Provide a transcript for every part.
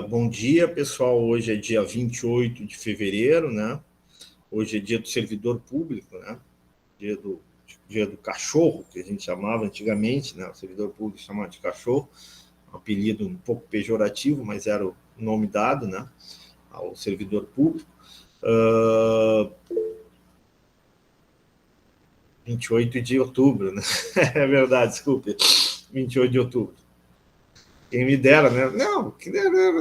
Bom dia, pessoal. Hoje é dia 28 de fevereiro, né? Hoje é dia do servidor público, né? Dia do cachorro, que a gente chamava antigamente, né? O servidor público chamava de cachorro, um apelido um pouco pejorativo, mas era o nome dado, né? Ao servidor público. 28 de outubro, né? É verdade, desculpe. 28 de outubro. Quem me dera, né?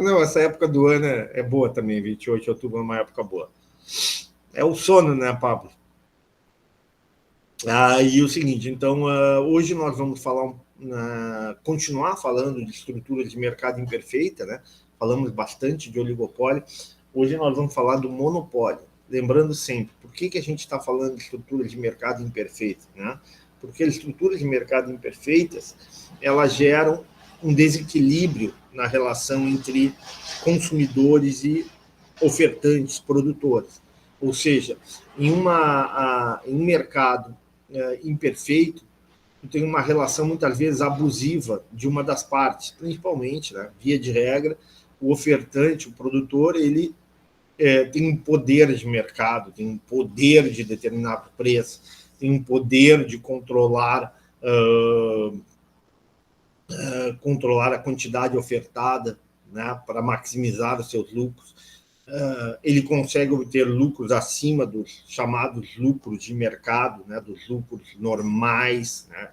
Não, essa época do ano é boa também, 28 de outubro é uma época boa. É o sono, né, Pablo? E o seguinte, então, hoje nós vamos continuar falando de estrutura de mercado imperfeita, né? Falamos bastante de oligopólio. Hoje nós vamos falar do monopólio. Lembrando sempre, por que a gente está falando de estrutura de mercado imperfeita, né? Porque as estruturas de mercado imperfeitas, elas geram um desequilíbrio na relação entre consumidores e ofertantes, produtores. Ou seja, em um mercado imperfeito, tem uma relação muitas vezes abusiva de uma das partes, principalmente, né, via de regra, o ofertante, o produtor, ele tem um poder de mercado, tem um poder de determinado preço, tem um poder de controlar a quantidade ofertada, né, para maximizar os seus lucros. Ele consegue obter lucros acima dos chamados lucros de mercado, né, dos lucros normais, né?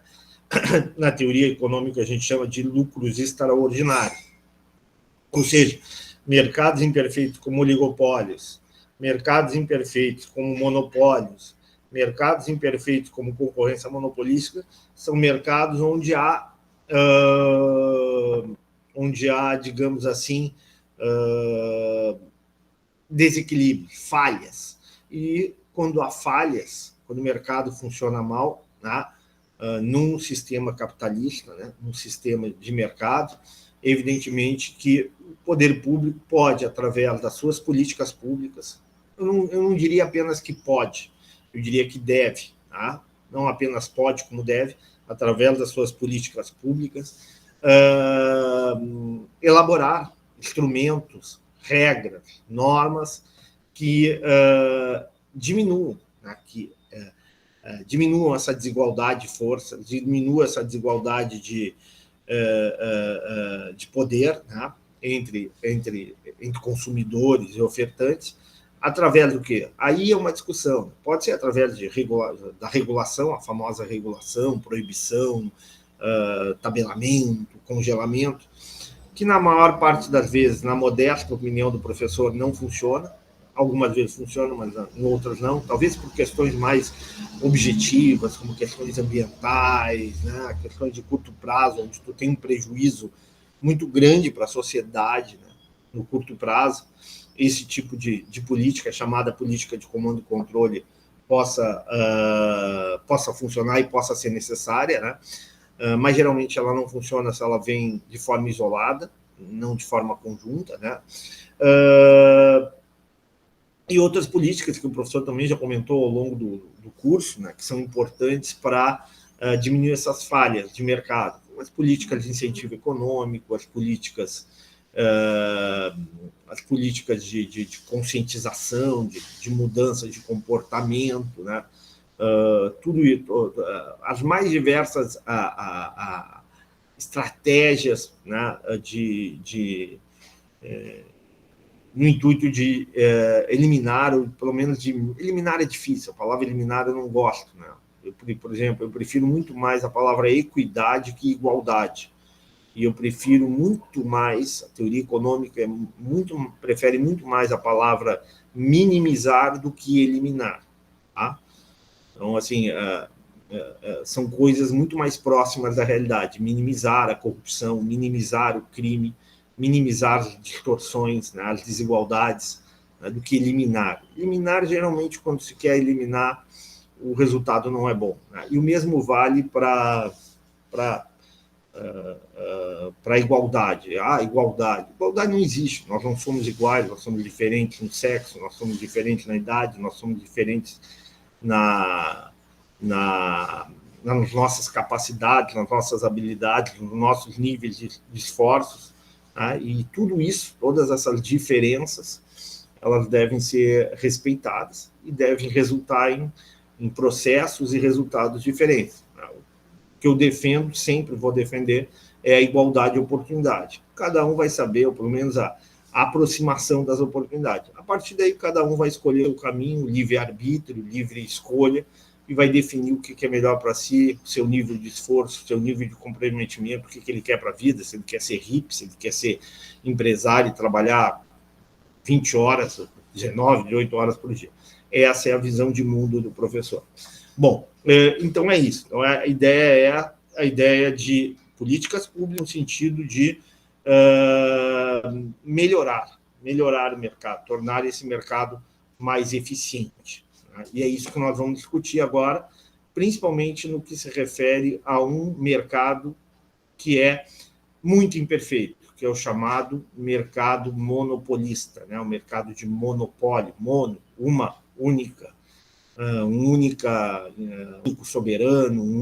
Na teoria econômica a gente chama de lucros extraordinários. Ou seja, mercados imperfeitos como oligopólios, mercados imperfeitos como monopólios, mercados imperfeitos como concorrência monopolística, são mercados onde há, digamos assim, desequilíbrios, falhas. E quando há falhas, quando o mercado funciona mal, né, num sistema capitalista, né, num sistema de mercado, evidentemente que o poder público pode, através das suas políticas públicas, eu não diria apenas que pode, eu diria que deve, tá? Não apenas pode, como deve, através das suas políticas públicas, elaborar instrumentos, regras, normas que diminuam, né, diminuam essa desigualdade de força, diminuam essa desigualdade de poder, né, entre consumidores e ofertantes, através do quê? Aí é uma discussão, pode ser através da regulação, a famosa regulação, proibição, tabelamento, congelamento, que na maior parte das vezes, na modesta opinião do professor, não funciona. Algumas vezes funciona, mas em outras não. Talvez por questões mais objetivas, como questões ambientais, né? Questões de curto prazo, onde tu tem um prejuízo muito grande para a sociedade, né? No curto prazo. Esse tipo de política, chamada política de comando e controle, possa funcionar e possa ser necessária, né? Mas geralmente ela não funciona se ela vem de forma isolada, não de forma conjunta, né? E outras políticas que o professor também já comentou ao longo do curso, né, que são importantes para diminuir essas falhas de mercado. As políticas de incentivo econômico, as políticas de conscientização, de mudança de comportamento, né? Tudo isso, as mais diversas estratégias, né, no intuito de eliminar, ou pelo menos de eliminar é difícil, a palavra eliminar eu não gosto, né? Por exemplo, eu prefiro muito mais a palavra equidade que igualdade. E eu prefiro muito mais, a teoria econômica prefere muito mais a palavra minimizar do que eliminar, tá? Então, assim, são coisas muito mais próximas da realidade. Minimizar a corrupção, minimizar o crime, minimizar as distorções, né, as desigualdades, né, do que eliminar. Eliminar, geralmente, quando se quer eliminar, o resultado não é bom, né? E o mesmo vale para a igualdade. Igualdade não existe. Nós não somos iguais, nós somos diferentes no sexo, nós somos diferentes na idade, nós somos diferentes nas nossas capacidades, nas nossas habilidades, nos nossos níveis de esforços. tá? E tudo isso, todas essas diferenças, elas devem ser respeitadas e devem resultar em processos e resultados diferentes. Tá? O que eu defendo, sempre vou defender, é a igualdade de oportunidade. Cada um vai saber, ou pelo menos a aproximação das oportunidades. A partir daí, cada um vai escolher o caminho, livre-arbítrio, livre escolha, e vai definir o que é melhor para si, o seu nível de esforço, o seu nível de comprometimento, o que ele quer para a vida, se ele quer ser hippie, se ele quer ser empresário e trabalhar 20 horas, 19, 18 horas por dia. Essa é a visão de mundo do professor. Bom, então é isso. Então, a ideia é a ideia de políticas públicas no sentido de melhorar o mercado, tornar esse mercado mais eficiente. Né? E é isso que nós vamos discutir agora, principalmente no que se refere a um mercado que é muito imperfeito, que é o chamado mercado monopolista, né? O mercado de monopólio, uma única, único soberano, um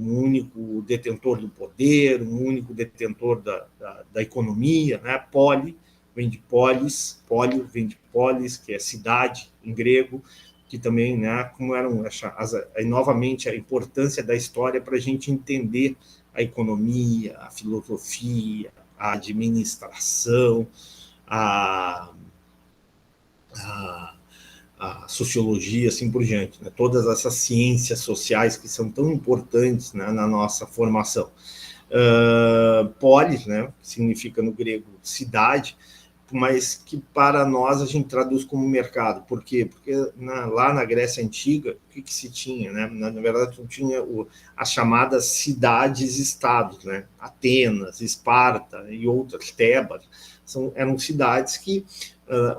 único detentor do poder, um único detentor da economia, né? Poli vem de polis, polio vem de polis, que é cidade em grego, que também, né, como eram, novamente, a importância da história para a gente entender a economia, a filosofia, a administração, a, a, a sociologia, assim por diante, né? Todas essas ciências sociais que são tão importantes, né, na nossa formação. Polis, né, que significa no grego cidade, mas que para nós a gente traduz como mercado. Por quê? Porque lá na Grécia Antiga, o que se tinha? Né? Na verdade, tinha as chamadas cidades-estados, né? Atenas, Esparta e outras, Tebas, eram cidades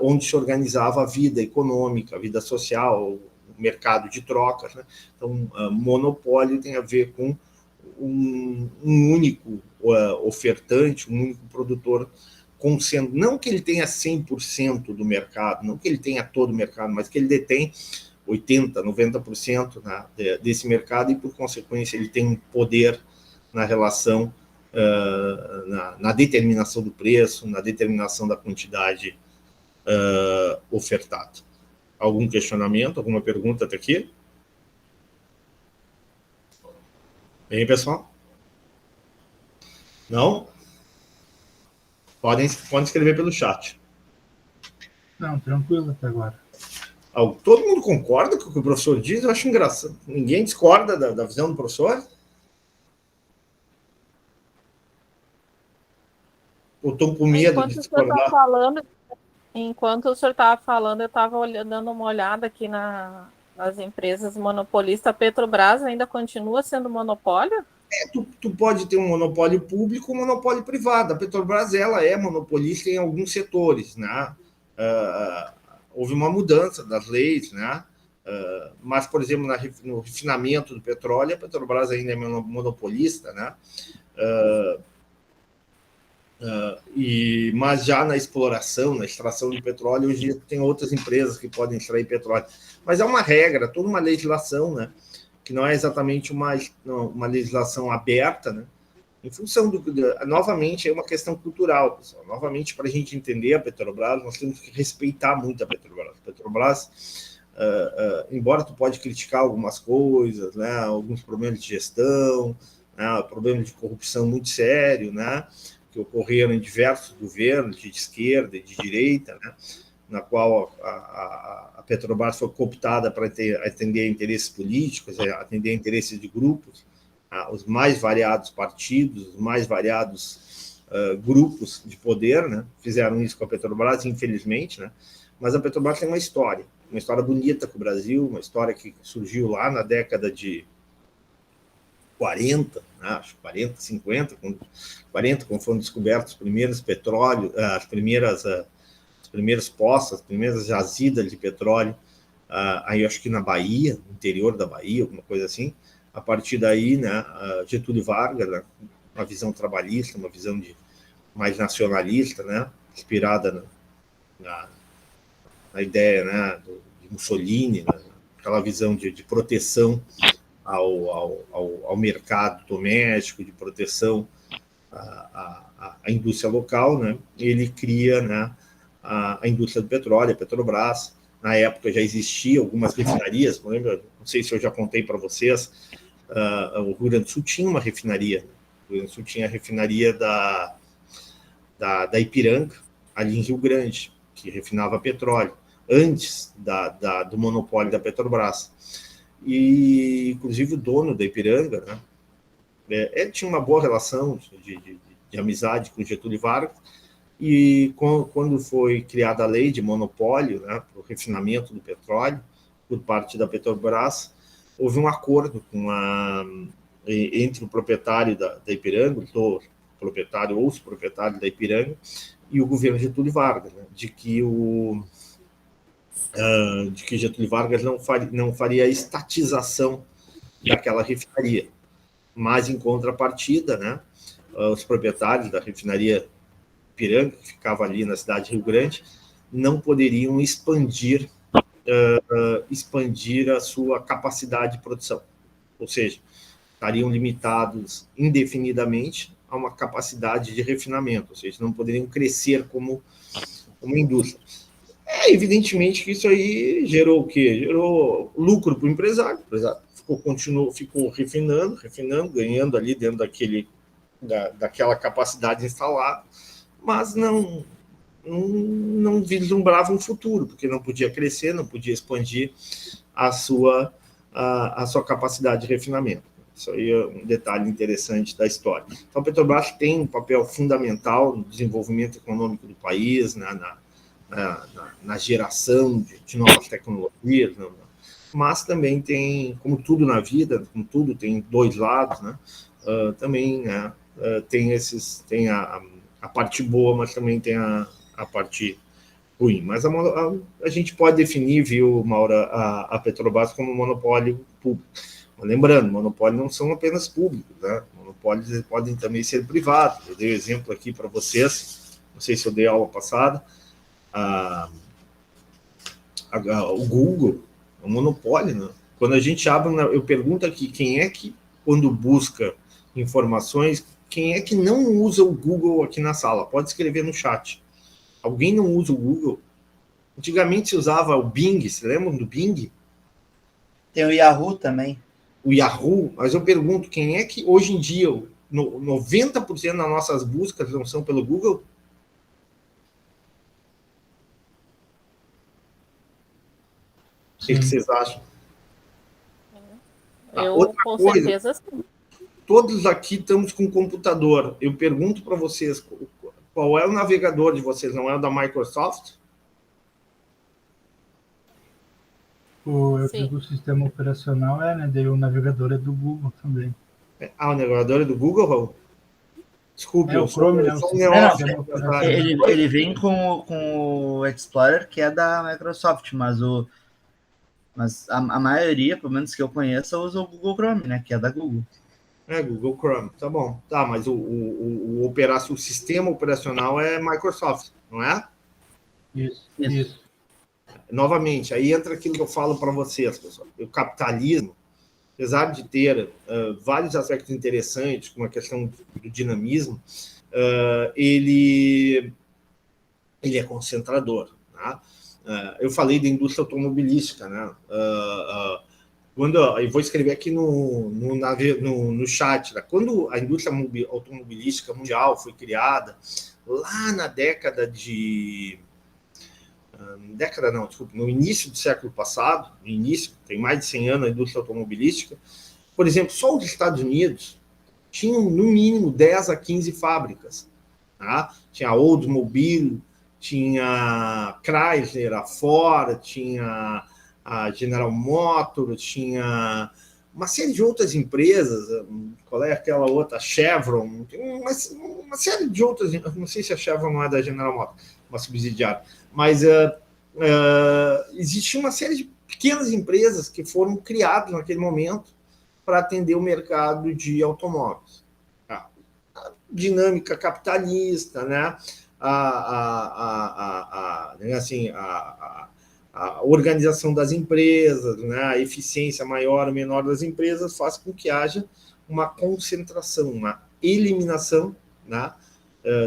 onde se organizava a vida econômica, a vida social, o mercado de trocas. Né? Então, monopólio tem a ver com um único ofertante, um único produtor, não que ele tenha 100% do mercado, não que ele tenha todo o mercado, mas que ele detém 80%, 90%, né, desse mercado e, por consequência, ele tem um poder na relação, na determinação do preço, na determinação da quantidade ofertada. Algum questionamento, alguma pergunta até aqui? Bem, pessoal? Não? Podem escrever pelo chat. Não, tranquilo até agora. Todo mundo concorda com o que o professor diz? Eu acho engraçado. Ninguém discorda da visão do professor? Ou estão com medo de discordar? Enquanto o senhor estava falando, eu estava dando uma olhada aqui nas empresas monopolistas. A Petrobras ainda continua sendo monopólio? Tu pode ter um monopólio público ou um monopólio privado. A Petrobras ela é monopolista em alguns setores, né? Houve uma mudança das leis, né? Mas, por exemplo, no refinamento do petróleo, a Petrobras ainda é monopolista, né? Mas já na exploração, na extração de petróleo, hoje tem outras empresas que podem extrair petróleo. Mas é uma regra, toda uma legislação, né? Que não é exatamente uma legislação aberta, né? Em função novamente, é uma questão cultural, pessoal. Novamente, para a gente entender a Petrobras, nós temos que respeitar muito a Petrobras. A Petrobras, embora tu pode criticar algumas coisas, né? Alguns problemas de gestão, né? Problemas de corrupção muito sério, né? Que ocorreram em diversos governos, de esquerda e de direita, né? Na qual a Petrobras foi cooptada para atender interesses políticos, atender interesses de grupos, os mais variados partidos, os mais variados grupos de poder, né? Fizeram isso com a Petrobras, infelizmente, né? Mas a Petrobras tem uma história bonita com o Brasil, uma história que surgiu lá na década de 40, né? Acho 40, 50, 40, quando foram descobertos os primeiros petróleos, as primeiras poças, as primeiras jazidas de petróleo, aí acho que na Bahia, no interior da Bahia, alguma coisa assim. A partir daí, né, Getúlio Vargas, né, uma visão trabalhista, uma visão mais nacionalista, né, inspirada na ideia, né, de Mussolini, né, aquela visão de proteção ao mercado doméstico, de proteção a indústria local, né? Ele cria, né, a indústria do petróleo, a Petrobras. Na época já existia algumas refinarias, lembra? Não sei se eu já contei para vocês, o Rio Grande do Sul tinha uma refinaria. O Rio Grande do Sul tinha a refinaria da Ipiranga, ali em Rio Grande, que refinava petróleo, antes do monopólio da Petrobras. E, inclusive, o dono da Ipiranga, né, ele tinha uma boa relação de amizade com Getúlio Vargas, e quando foi criada a lei de monopólio, né, para o refinamento do petróleo por parte da Petrobras, houve um acordo entre o proprietário da Ipiranga, o proprietário ou os proprietários da Ipiranga, e o governo Getúlio Vargas, né, de que Getúlio Vargas não faria a estatização daquela refinaria, mas, em contrapartida, né, os proprietários da refinaria Ipiranga, que ficava ali na cidade de Rio Grande, não poderiam expandir a sua capacidade de produção, ou seja, estariam limitados indefinidamente a uma capacidade de refinamento, ou seja, não poderiam crescer como indústria. Evidentemente que isso aí gerou o quê? Gerou lucro para o empresário. O empresário ficou refinando, ganhando ali dentro daquela capacidade instalada, mas não vislumbrava um futuro, porque não podia crescer, não podia expandir a sua capacidade de refinamento. Isso aí é um detalhe interessante da história. Então, a Petrobras tem um papel fundamental no desenvolvimento econômico do país, na geração de novas tecnologias, mas também tem, como tudo na vida, como tudo tem dois lados, né? Também, né, tem a parte boa, mas também tem a parte ruim. Mas a gente pode definir, viu, Maura, a Petrobras como um monopólio público. Mas lembrando, monopólios não são apenas públicos, né? Monopólios podem também ser privados. Eu dei um exemplo aqui para vocês, não sei se eu dei aula passada, o Google é um monopólio, né? Quando a gente abre, eu pergunto aqui, quem é que, quando busca informações, quem é que não usa o Google aqui na sala? Pode escrever no chat. Alguém não usa o Google? Antigamente se usava o Bing, se lembram do Bing? Tem o Yahoo também. O Yahoo, mas eu pergunto, quem é que hoje em dia, 90% das nossas buscas não são pelo Google? O que vocês acham? Eu, com certeza, sim. Todos aqui estamos com computador. Eu pergunto para vocês, qual é o navegador de vocês? Não é o da Microsoft? Eu digo o sistema operacional né? Daí o navegador é do Google também. O navegador é do Google, Raul? Desculpe, o Chrome, ele vem com o Explorer, que é da Microsoft, mas a maioria, pelo menos que eu conheço, usa o Google Chrome, né? Que é da Google. Google Chrome, tá bom. Tá, mas o sistema operacional é Microsoft, não é? Isso. Novamente, aí entra aquilo que eu falo para vocês, pessoal. O capitalismo, apesar de ter vários aspectos interessantes, como a questão do dinamismo, ele é concentrador. Né? Eu falei da indústria automobilística, né? Eu vou escrever aqui no chat, né? Quando a indústria automobilística mundial foi criada, lá na no início do século passado, tem mais de 100 anos a indústria automobilística, por exemplo, só os Estados Unidos tinham no mínimo 10 a 15 fábricas. Tá? Tinha a Oldsmobile, tinha Chrysler, a Ford, tinha a General Motors, tinha uma série de outras empresas, qual é aquela outra? Chevron, uma série de outras, não sei se a Chevron não é da General Motors, uma subsidiária, mas existia uma série de pequenas empresas que foram criadas naquele momento para atender o mercado de automóveis. A dinâmica capitalista, né? A organização das empresas, né? A eficiência maior ou menor das empresas faz com que haja uma concentração, uma eliminação né,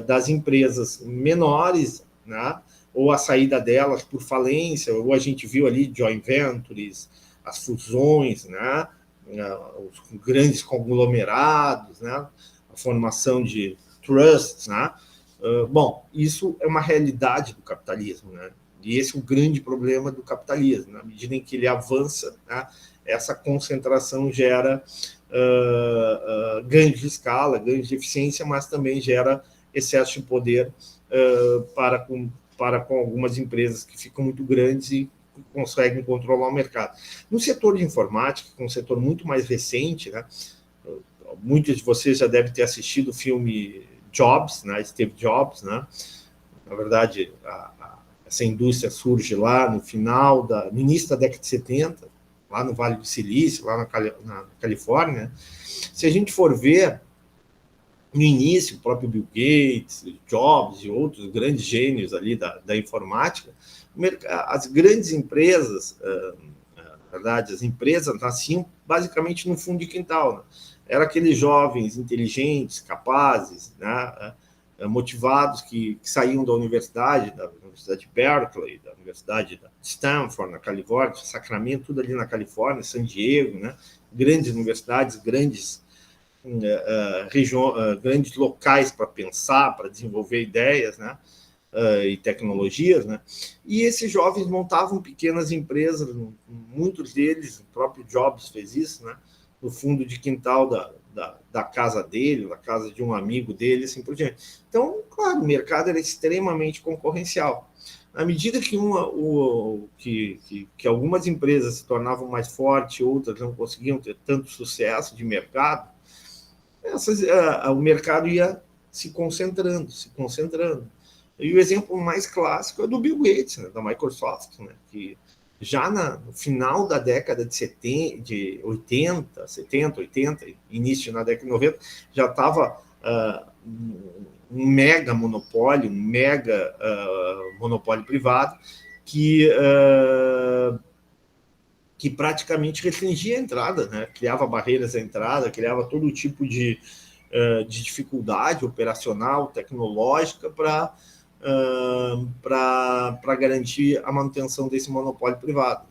das empresas menores, né, ou a saída delas por falência, ou a gente viu ali joint ventures, as fusões, né, os grandes conglomerados, né, a formação de trusts, né. Bom, isso é uma realidade do capitalismo, né, e esse é o grande problema do capitalismo. Na medida em que ele avança, né, essa concentração gera ganhos de escala, ganhos de eficiência, mas também gera excesso de poder para com algumas empresas que ficam muito grandes e conseguem controlar o mercado. No setor de informática, que é um setor muito mais recente, né, muitos de vocês já devem ter assistido o filme Jobs, né, Steve Jobs, né? Na verdade, essa indústria surge lá no início da década de 70, lá no Vale do Silício, lá na Califórnia. Se a gente for ver, no início, o próprio Bill Gates, Jobs e outros grandes gênios ali da informática, as grandes empresas, na verdade, as empresas nasciam basicamente no fundo de quintal, né? Eram aqueles jovens inteligentes, capazes, né, motivados que saíam da Universidade de Berkeley, da Universidade de Stanford, na Califórnia, Sacramento, tudo ali na Califórnia, San Diego, né? Grandes universidades, grandes grandes locais para pensar, para desenvolver ideias, né, e tecnologias, né, e esses jovens montavam pequenas empresas, muitos deles, o próprio Jobs fez isso, né, no fundo de quintal da casa dele, da casa de um amigo dele, assim por diante. Então, claro, o mercado era extremamente concorrencial. À medida que algumas empresas se tornavam mais fortes, outras não conseguiam ter tanto sucesso de mercado, o mercado ia se concentrando. E o exemplo mais clássico é do Bill Gates, né, da Microsoft, né, que já no final da década de 80, início na década de 90, já estava um mega monopólio, monopólio privado, que praticamente restringia a entrada, né? Criava barreiras à entrada, criava todo tipo de dificuldade operacional, tecnológica para garantir a manutenção desse monopólio privado.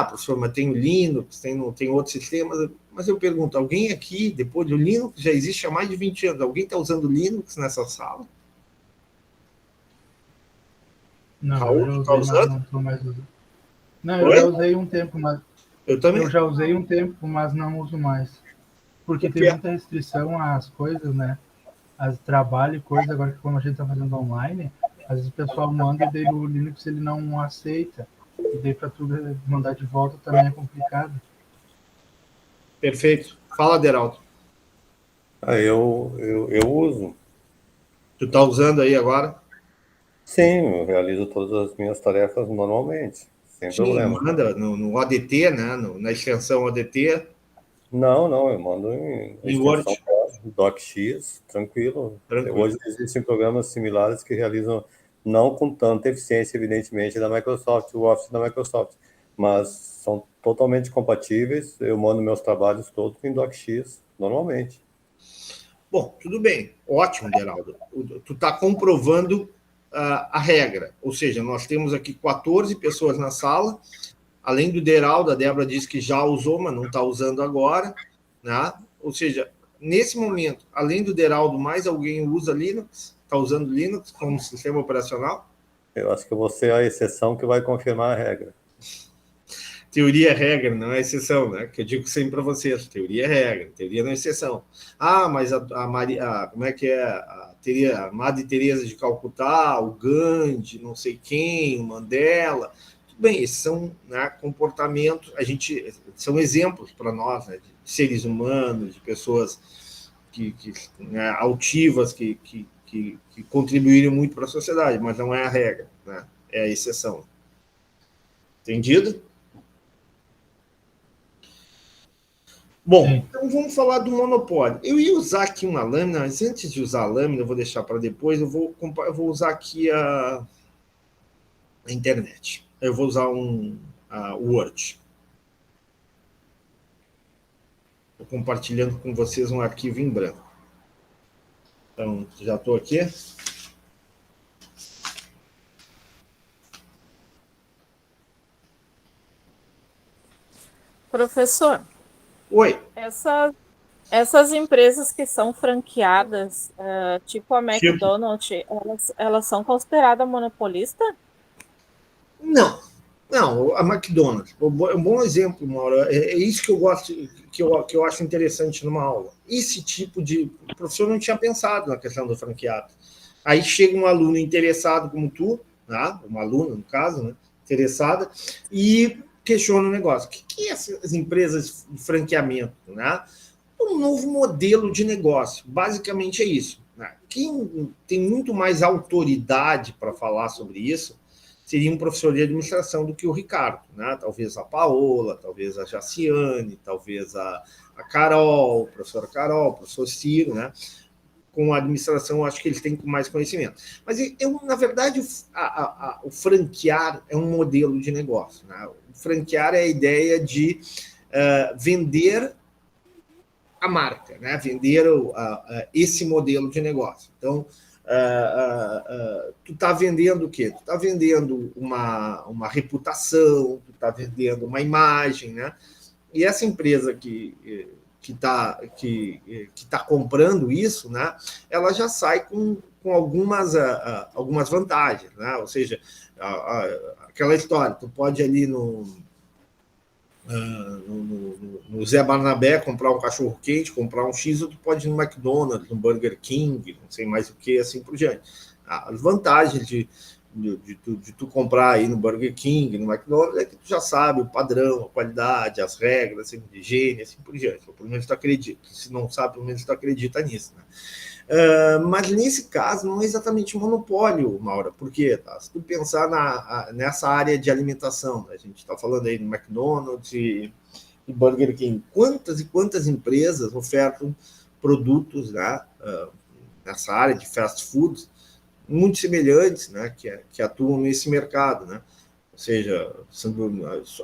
Professor, mas tem o Linux, tem outros sistemas, mas eu pergunto, alguém aqui, depois do Linux, já existe há mais de 20 anos, alguém está usando Linux nessa sala? Não, Raul, eu já usei, mas não estou mais usando. Não, eu já usei um tempo, mas... Eu também. Eu já usei um tempo, mas não uso mais. Porque tem muita restrição às coisas, né? As trabalho e coisa, agora que como a gente está fazendo online, às vezes o pessoal manda e daí o Linux ele não aceita. E daí para tu mandar de volta também é complicado. Perfeito. Fala, Deraldo. Eu uso. Tu está usando aí agora? Sim, eu realizo todas as minhas tarefas normalmente, sem problema. Manda no ADT, né? Na extensão ADT. Não, eu mando em Word. DocX, tranquilo. Hoje existem programas similares que realizam, não com tanta eficiência, evidentemente, da Microsoft, o Office da Microsoft, mas são totalmente compatíveis. Eu mando meus trabalhos todos em DocX, normalmente. Bom, tudo bem. Ótimo, Geraldo. Tu está comprovando a regra. Ou seja, nós temos aqui 14 pessoas na sala, além do Deraldo, a Débora disse que já usou, mas não está usando agora, né? Ou seja, nesse momento, além do Deraldo, mais alguém usa Linux? Está usando Linux como sistema operacional? Eu acho que eu vou ser a exceção que vai confirmar a regra. Teoria é regra, não é exceção, né? Que eu digo sempre para vocês, teoria é regra, teoria não é exceção. Mas como é que é? A Madre Teresa de Calcutá, o Gandhi, não sei quem, o Mandela. Tudo bem, esses são, né, comportamentos, são exemplos para nós, né, de seres humanos, de pessoas né, altivas, que contribuíram muito para a sociedade, mas não é a regra, né? É a exceção. Entendido? Bom, então vamos falar do monopólio. Eu ia usar aqui uma lâmina, mas antes de usar a lâmina, eu vou deixar para depois, eu vou usar aqui a internet. Eu vou usar o Word. Estou compartilhando com vocês um arquivo em branco. Então, já estou aqui. Professor, Oi. Essas empresas que são franqueadas, tipo a Tipo? McDonald's, elas são consideradas monopolistas? Não, não, a McDonald's, é um bom exemplo, Mauro. É isso que eu gosto, que eu acho interessante numa aula. Esse tipo de. O professor não tinha pensado na questão do franqueado. Aí chega um aluno interessado como tu, né? Uma aluna, no caso, né? Interessada, e questiona o negócio. O que é essas empresas de franqueamento? Né? Um novo modelo de negócio. Basicamente é isso. Né? Quem tem muito mais autoridade para falar sobre isso seria um professor de administração do que o Ricardo, né? Talvez a Paola, talvez a Jaciane, talvez a Carol, a professora Carol, o professor Ciro, né? Com a administração, eu acho que eles têm mais conhecimento. Mas, na verdade, o franquear é um modelo de negócio. Né? O franquear é a ideia de vender a marca, né? Vender esse modelo de negócio. Então, tu está vendendo o quê? Tu está vendendo uma reputação, tu está vendendo uma imagem, né? E essa empresa que está comprando isso, né? Ela já sai com algumas vantagens, né? Ou seja, aquela história, tu pode ali no Zé Barnabé, comprar um cachorro quente, comprar um X, ou tu pode ir no McDonald's, no Burger King, não sei mais o que, assim por diante. As vantagens de tu comprar aí no Burger King, no McDonald's, é que tu já sabe o padrão, a qualidade, as regras, assim, de higiene, assim por diante. Ou pelo menos tu acredita. Se não sabe, pelo menos tu acredita nisso, né? Mas nesse caso não é exatamente monopólio, Maura, porque tá? Se tu pensar nessa área de alimentação, a gente está falando aí do McDonald's e Burger King, quantas e quantas empresas ofertam produtos, né, nessa área de fast food muito semelhantes, né, que atuam nesse mercado, né? Ou seja,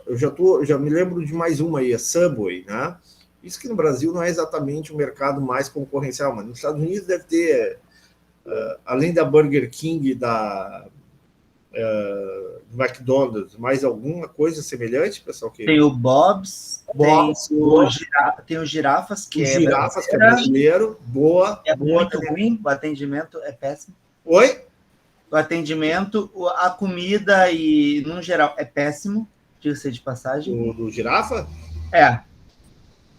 eu já me lembro de mais uma aí, a Subway, né? Isso que no Brasil não é exatamente o mercado mais concorrencial, mas nos Estados Unidos deve ter, além da Burger King e da McDonald's, mais alguma coisa semelhante, pessoal? Tem o Bob's, tem o Girafas, que é Girafas, que é brasileiro. Boa. É muito ruim, o atendimento é péssimo. Oi? O atendimento, a comida e, no geral, é péssimo, diga-se de passagem. Do Girafa? É.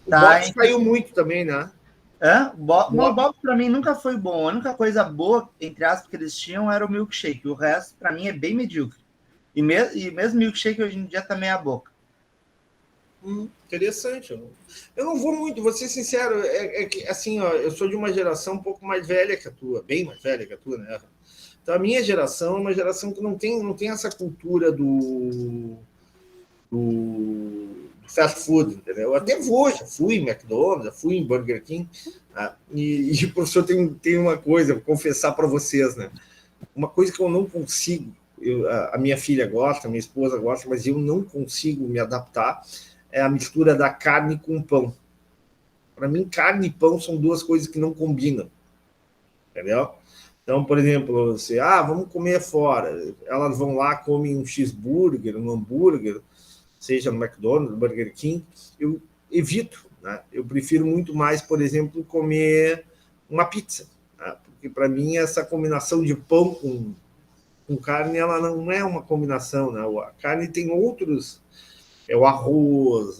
O Bob's caiu muito também, né? O Bob's para mim nunca foi bom. A única coisa boa, entre aspas, que eles tinham era o milkshake. O resto, para mim, é bem medíocre. E mesmo milkshake hoje em dia tá meia boca. Interessante. Eu não vou muito, vou ser sincero, é que assim, ó, eu sou de uma geração um pouco mais velha que a tua, bem mais velha que a tua, né? Então a minha geração é uma geração que não tem essa cultura do fast food, entendeu? Eu até já fui em McDonald's, já fui em Burger King, tá? E o professor tem uma coisa, vou confessar para vocês, né? Uma coisa que eu não consigo, a minha filha gosta, a minha esposa gosta, mas eu não consigo me adaptar, é a mistura da carne com pão. Para mim, carne e pão são duas coisas que não combinam, entendeu? Então, por exemplo, você, vamos comer fora. Elas vão lá, comem um cheeseburger, um hambúrguer, seja no McDonald's, Burger King. Eu evito, né? Eu prefiro muito mais, por exemplo, comer uma pizza, né? Porque para mim essa combinação de pão com carne, ela não é uma combinação, né? A carne tem outros, é o arroz,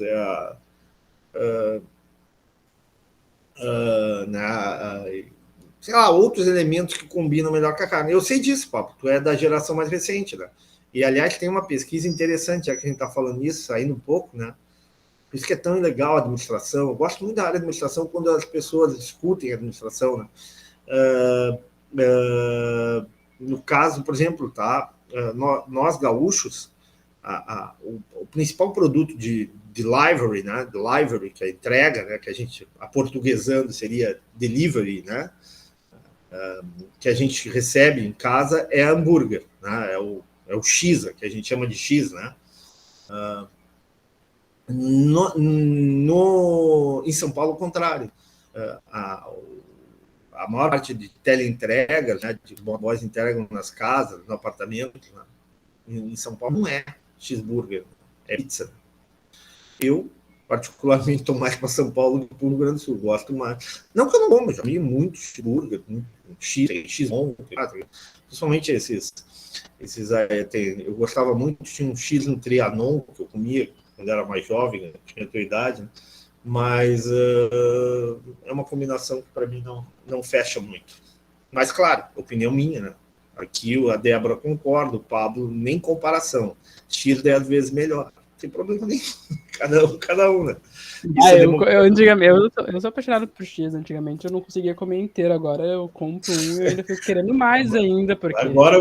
sei lá, outros elementos que combinam melhor com a carne. Eu sei disso, Papo, tu é da geração mais recente, né? E, aliás, tem uma pesquisa interessante, já que a gente está falando isso, saindo um pouco, né? Por isso que é tão legal a administração. Eu gosto muito da área de administração quando as pessoas discutem a administração, né? No caso, por exemplo, tá? Nós gaúchos, o principal produto de delivery, né? Delivery, que é a entrega, né? Que a gente, aportuguesando, seria delivery, né? Que a gente recebe em casa é hambúrguer, né? É o X, que a gente chama de X, né? Em São Paulo, o contrário. a maior parte de teleentregas, né, de motoboys entregam nas casas, no apartamento, né, em São Paulo, não é cheeseburger, é pizza. Eu, particularmente, estou mais para São Paulo do que para o Rio Grande do Sul. Gosto mais. Não que eu não como, já comi muito cheeseburger, X-Bom, principalmente esses eu gostava muito, tinha um X no Trianon, que eu comia quando era mais jovem, tinha a tua idade, né? Mas é uma combinação que para mim não fecha muito. Mas, claro, opinião minha, né? Aqui a Débora concorda, o Pablo nem comparação. X 10 vezes melhor. Não tem problema nenhum. Cada um, né? Eu sou apaixonado por X. Antigamente eu não conseguia comer inteiro. Agora eu compro um e eu ainda fico querendo mais ainda. Porque... Agora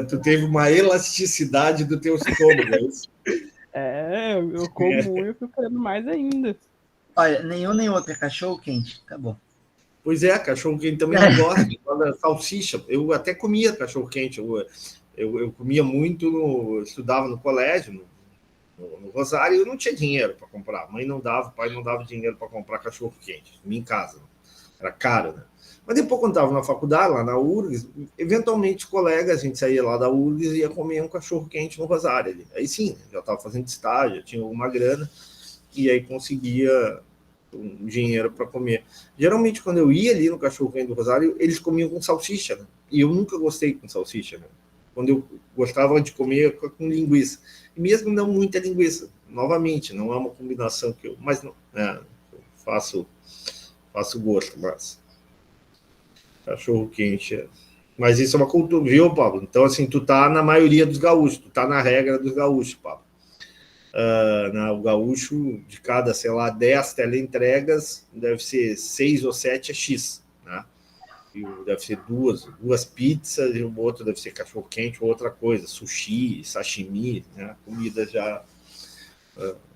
tu teve uma elasticidade do teu estômago, é isso? Eu como um e eu fico querendo mais ainda. Olha, nenhum nem outro é cachorro quente. Acabou. Pois é, cachorro quente também não gosta. Salsicha. Eu até comia cachorro quente. Eu comia muito, eu estudava no colégio, no Rosário, eu não tinha dinheiro para comprar. A mãe não dava, o pai não dava dinheiro para comprar cachorro quente. Em casa. Era caro, né? Mas depois, quando estava na faculdade, lá na URGS, eventualmente, colegas, a gente saía lá da URGS e ia comer um cachorro quente no Rosário. Ali. Aí sim, já estava fazendo estágio, já tinha alguma grana, e aí conseguia um dinheiro para comer. Geralmente, quando eu ia ali no cachorro quente do Rosário, eles comiam com salsicha, né? E eu nunca gostei com salsicha, né? Quando eu gostava de comer com linguiça. E mesmo não muita linguiça. Novamente, não é uma combinação que eu... Mas não, eu faço gosto, mas... Cachorro quente, Mas isso é uma cultura, viu, Pablo? Então, assim, tu tá na maioria dos gaúchos, tu tá na regra dos gaúchos, Pablo. O gaúcho, de cada, sei lá, 10 teleentregas, deve ser 6 ou 7 é X, né? E deve ser duas pizzas, e o outro deve ser cachorro quente ou outra coisa, sushi, sashimi, né? Comida já...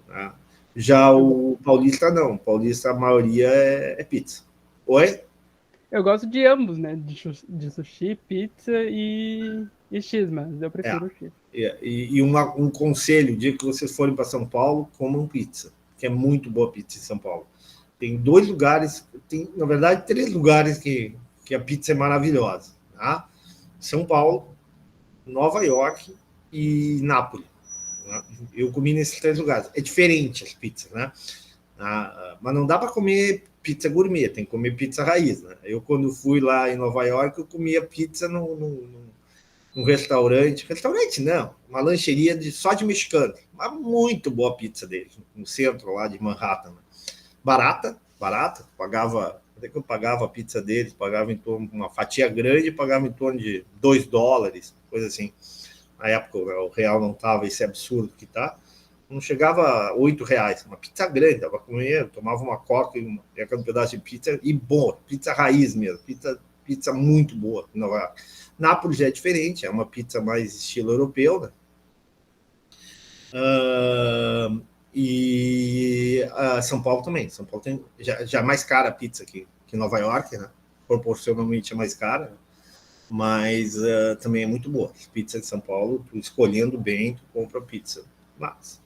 né? Já o paulista não, o paulista a maioria é pizza. Oi? Eu gosto de ambos, né? De sushi, pizza e X, mas eu prefiro o X. E um conselho, o dia que vocês forem para São Paulo, comam pizza, que é muito boa pizza em São Paulo. Tem 2 lugares, na verdade 3 lugares que a pizza é maravilhosa. Tá? São Paulo, Nova York e Nápoles. Tá? Eu comi nesses 3 lugares. É diferente as pizzas, né? Mas não dá para comer pizza gourmet, tem que comer pizza raiz. Né? Eu, quando fui lá em Nova York, eu comia pizza num restaurante não, uma lancheria só de mexicano, mas muito boa a pizza deles, no centro lá de Manhattan. Né? Barata, até que eu pagava a pizza deles, pagava em torno de uma fatia grande, pagava em torno de $2, coisa assim. Na época o real não estava esse absurdo que está. Não chegava a R$8, uma pizza grande, dava para comer, tomava uma coca e aquele pedaço de pizza, e boa, pizza raiz mesmo, pizza muito boa. Nápoles é diferente, é uma pizza mais estilo europeu, né? E São Paulo também. São Paulo tem já mais cara a pizza que Nova York, né? Proporcionalmente é mais cara, mas também é muito boa. Pizza de São Paulo, tu escolhendo bem, tu compra pizza. Mas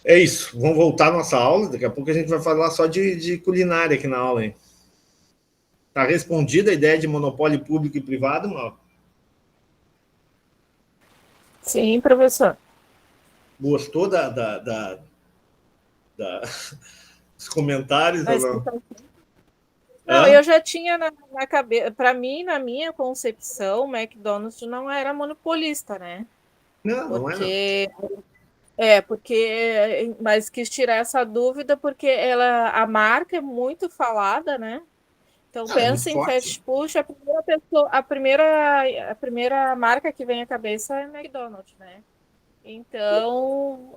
é isso. Vamos voltar à nossa aula. Daqui a pouco a gente vai falar só de culinária aqui na aula, hein? Tá respondida a ideia de monopólio público e privado, Mauro? Sim, professor. Gostou dos comentários? Mas, ou não? então, não, eu já tinha na cabeça. Para mim, na minha concepção, o McDonald's não era monopolista, né? Não é não. Mas quis tirar essa dúvida porque a marca é muito falada, né? Então, pensa em fast food, a primeira marca que vem à cabeça é McDonald's, né? Então,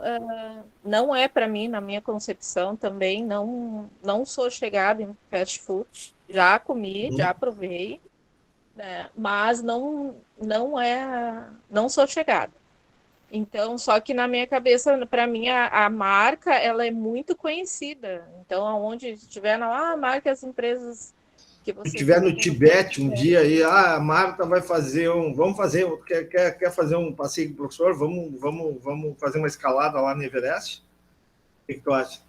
não é para mim, na minha concepção também, não sou chegada em fast food. Já comi, já provei, né? Mas não sou chegada. Então, só que na minha cabeça, para mim, a marca, ela é muito conhecida. Então, aonde estiver marca, as empresas que você... Se estiver no Tibete um dia aí, a Marta vai fazer quer fazer um passeio com o professor? Vamos fazer uma escalada lá no Everest? O que tu acha?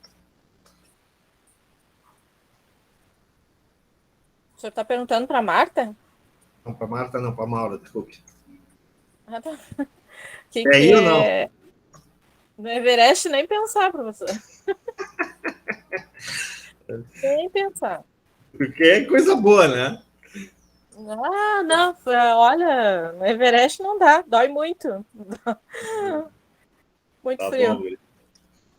O senhor está perguntando para a Marta? Não, para a Marta não, para a Maura, desculpe. Ah, tá. É aí ou não? No Everest, nem pensar, professor. Nem pensar. Porque é coisa boa, né? Ah, não, olha, no Everest não dá, dói muito. Muito Tá frio. bom,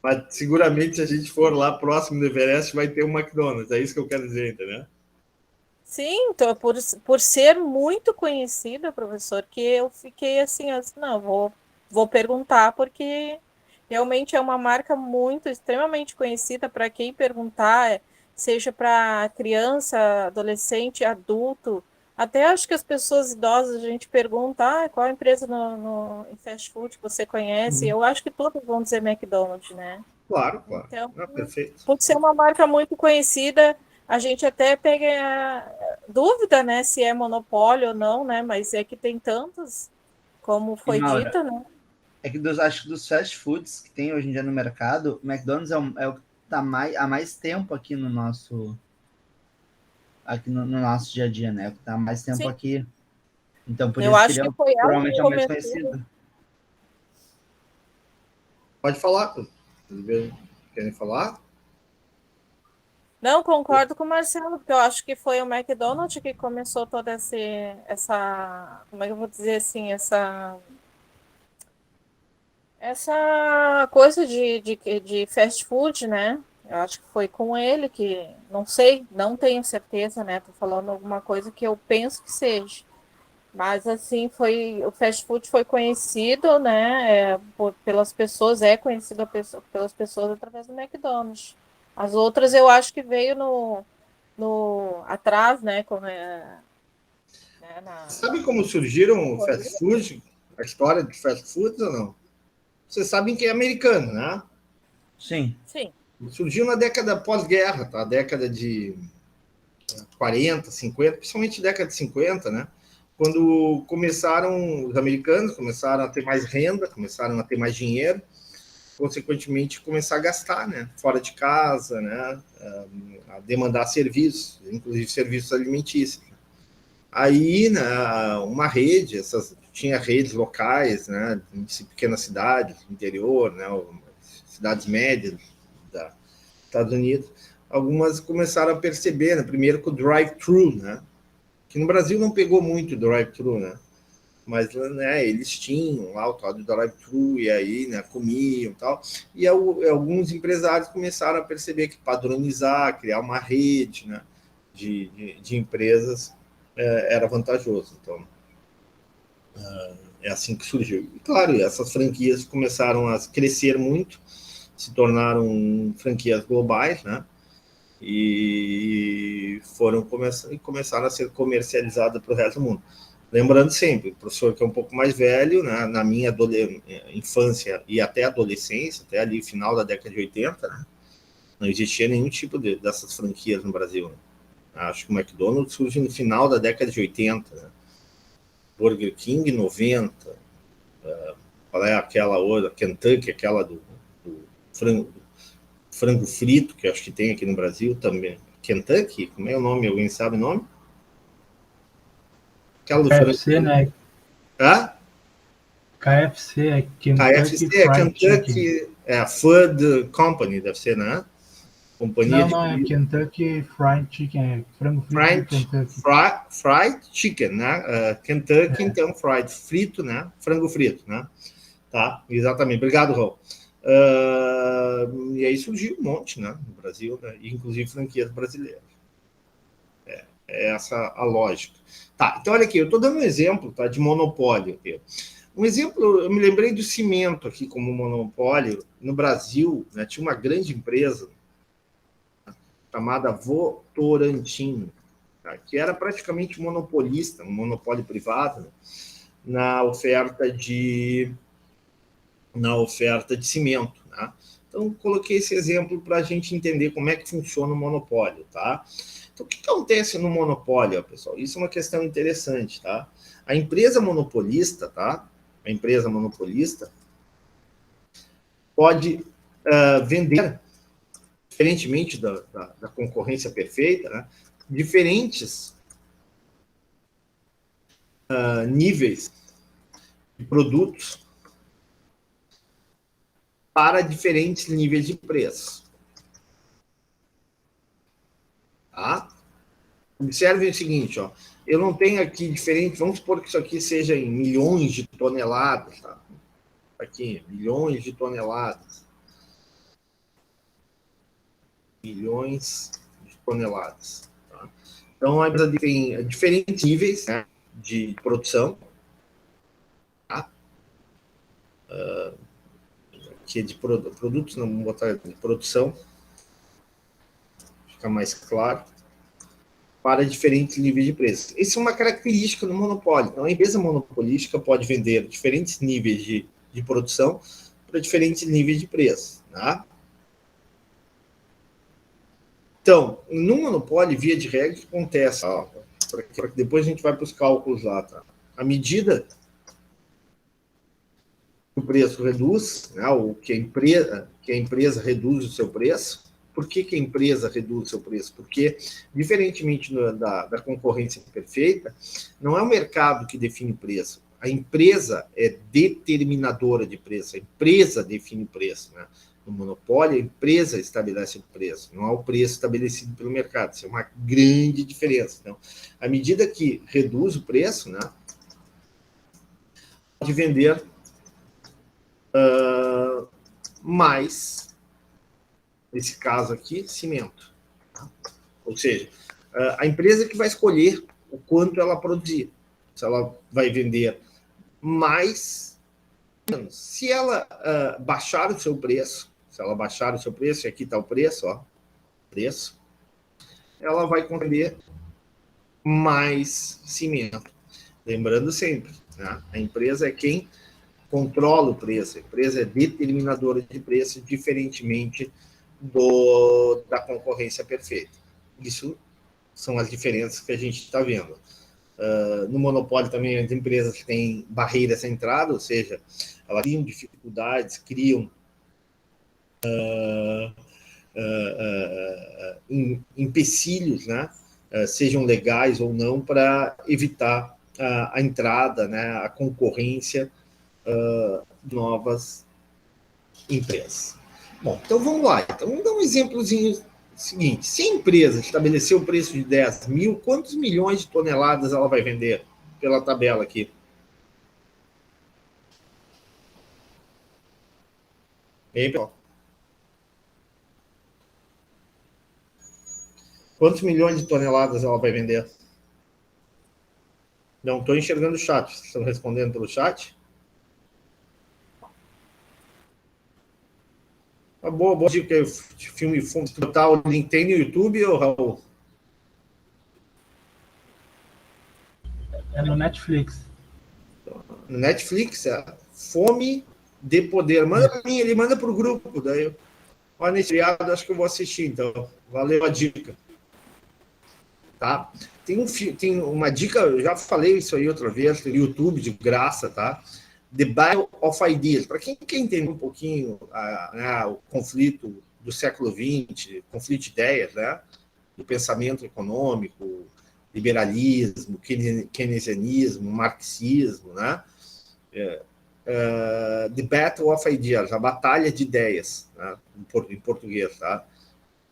mas seguramente, se a gente for lá próximo do Everest, vai ter um McDonald's. É isso que eu quero dizer, entendeu? Sim, então, por ser muito conhecida, professor, que eu fiquei assim, não, vou perguntar, porque realmente é uma marca muito, extremamente conhecida para quem perguntar, seja para criança, adolescente, adulto, até acho que as pessoas idosas, a gente pergunta, qual a empresa em fast food que você conhece? Eu acho que todos vão dizer McDonald's, né? Claro. Então, Perfeito. por ser uma marca muito conhecida, a gente até pega dúvida, né, se é monopólio ou não, né, mas é que tem tantos, como foi Maura, dito, né? é que acho que dos fast foods que tem hoje em dia no mercado, o McDonald's é o que está há mais tempo aqui no nosso dia a dia, né? O que está há mais tempo Sim, aqui. Então, por eu isso que acho ele que foi ela que provavelmente é o mais começou. conhecido. Pode falar. Querem falar? Não, concordo com o Marcelo, porque eu acho que foi o McDonald's que começou toda essa, como é que eu vou dizer assim, essa coisa de fast food, né? Eu acho que foi com ele que, não sei, não tenho certeza, né? Tô falando alguma coisa que eu penso que seja. Mas assim, o fast food foi conhecido, né, pelas pessoas, é conhecido pelas pessoas através do McDonald's. As outras eu acho que veio no atrás, né, né, Sabe como surgiram o corrida. fast food? A história de fast food ou não? Vocês sabem que é americano, né? Sim. Sim. Surgiu na década pós-guerra, tá? Década de 40, 50, principalmente década de 50, né? Quando os americanos começaram a ter mais renda, começaram a ter mais dinheiro, consequentemente começar a gastar, né? Fora de casa, né? A demandar serviços, inclusive serviços alimentícios. Aí, né, uma rede, tinha redes locais, né? Em pequenas cidades, interior, né? Cidades médias dos Estados Unidos, algumas começaram a perceber, né? Primeiro com o drive-thru, né? Que no Brasil não pegou muito o drive-thru, né? Mas, né, eles tinham lá o tal de drive-thru e aí, né, comiam e tal. E alguns empresários começaram a perceber que padronizar, criar uma rede, né, de empresas era vantajoso. Então, é assim que surgiu. E, claro, essas franquias começaram a crescer muito, se tornaram franquias globais, né? E começaram a ser comercializadas para o resto do mundo. Lembrando sempre, o professor que é um pouco mais velho, né, na minha infância e até adolescência, até ali final da década de 80, né, não existia nenhum tipo dessas franquias no Brasil. Né? Acho que o McDonald's surge no final da década de 80, né? Burger King 90, qual é aquela outra, Kentucky, aquela do frango frito, que acho que tem aqui no Brasil também. Kentucky? Como é o nome? Alguém sabe o nome? Aquela do KFC, frango. né? Hã? KFC é Kentucky KFC é Fried Chicken. Kentucky Food Company, deve ser, né? Companhia Não, é Kentucky Fried Chicken, é frango frito de Kentucky. Fried Chicken, né? Kentucky, então, fried, frito, né? Frango frito, né? Tá, exatamente. Obrigado, Raul. E aí surgiu um monte, né? No Brasil, né? Inclusive franquias brasileiras. É essa a lógica. Tá, então olha aqui, eu estou dando um exemplo, tá? De monopólio aqui. Um exemplo, eu me lembrei do cimento aqui como monopólio. No Brasil, né, tinha uma grande empresa chamada Votorantim, tá, que era praticamente monopolista, um monopólio privado, né, na oferta de cimento. Né? Então, coloquei esse exemplo para a gente entender como é que funciona o monopólio. Tá? Então, o que acontece no monopólio, pessoal? Isso é uma questão interessante. Tá? A empresa monopolista, tá? A empresa monopolista pode vender, diferentemente da concorrência perfeita, né? diferentes níveis de produtos para diferentes níveis de preço. Tá? Observem o seguinte, ó, eu não tenho aqui diferente, vamos supor que isso aqui seja em milhões de toneladas, tá? Aqui, milhões de toneladas. Milhões de toneladas. Tá? Então, a empresa tem diferentes níveis, né, de produção. Tá? Aqui é de produtos, não vou botar de produção. Fica mais claro. Para diferentes níveis de preço. Isso é uma característica do monopólio. Então, a empresa monopolística pode vender diferentes níveis de produção para diferentes níveis de preço. Tá? Então, no monopólio, via de regra, o que acontece? Para que depois a gente vai para os cálculos lá. Tá? À medida que o preço reduz, né, ou que a empresa reduz o seu preço. Por que a empresa reduz o seu preço? Porque, diferentemente da concorrência perfeita, não é o mercado que define o preço. A empresa é determinadora de preço. A empresa define o preço. Né? No monopólio, a empresa estabelece o preço. Não é o preço estabelecido pelo mercado. Isso é uma grande diferença. Então, à medida que reduz o preço, né, pode vender mais... Nesse caso aqui, cimento. Ou seja, a empresa que vai escolher o quanto ela produzir. Se ela vai vender mais ou menos. Se ela baixar o seu preço, e aqui está o preço, ó, preço, ela vai vender mais cimento. Lembrando sempre, né, a empresa é quem controla o preço, a empresa é determinadora de preço, diferentemente da concorrência perfeita. Isso são as diferenças que a gente está vendo. No monopólio também as empresas têm barreiras à entrada, ou seja, elas criam dificuldades, criam empecilhos, né, sejam legais ou não, para evitar a entrada, né, a concorrência de novas empresas. Bom, então vamos lá. Então, vamos dar um exemplozinho seguinte. Se a empresa estabeleceu o preço de 10 mil, quantos milhões de toneladas ela vai vender? Pela tabela aqui. E aí, pessoal? Quantos milhões de toneladas ela vai vender? Não estou enxergando o chat. Vocês estão respondendo pelo chat? Uma boa dica, filme total, o link tem no YouTube, ou Raul? É no Netflix. No Netflix, Fome de Poder. Manda para mim, ele manda para o grupo. Daí, olha, nesse feriado, acho que eu vou assistir, então. Valeu a dica. Tá? Tem uma dica, eu já falei isso aí outra vez, no YouTube, de graça, tá? The Battle of Ideas. Para quem quer entender um pouquinho o conflito do século XX, conflito de ideias, né? Do pensamento econômico, liberalismo, keynesianismo, marxismo, né? The Battle of Ideas, a batalha de ideias, né? Em português, tá?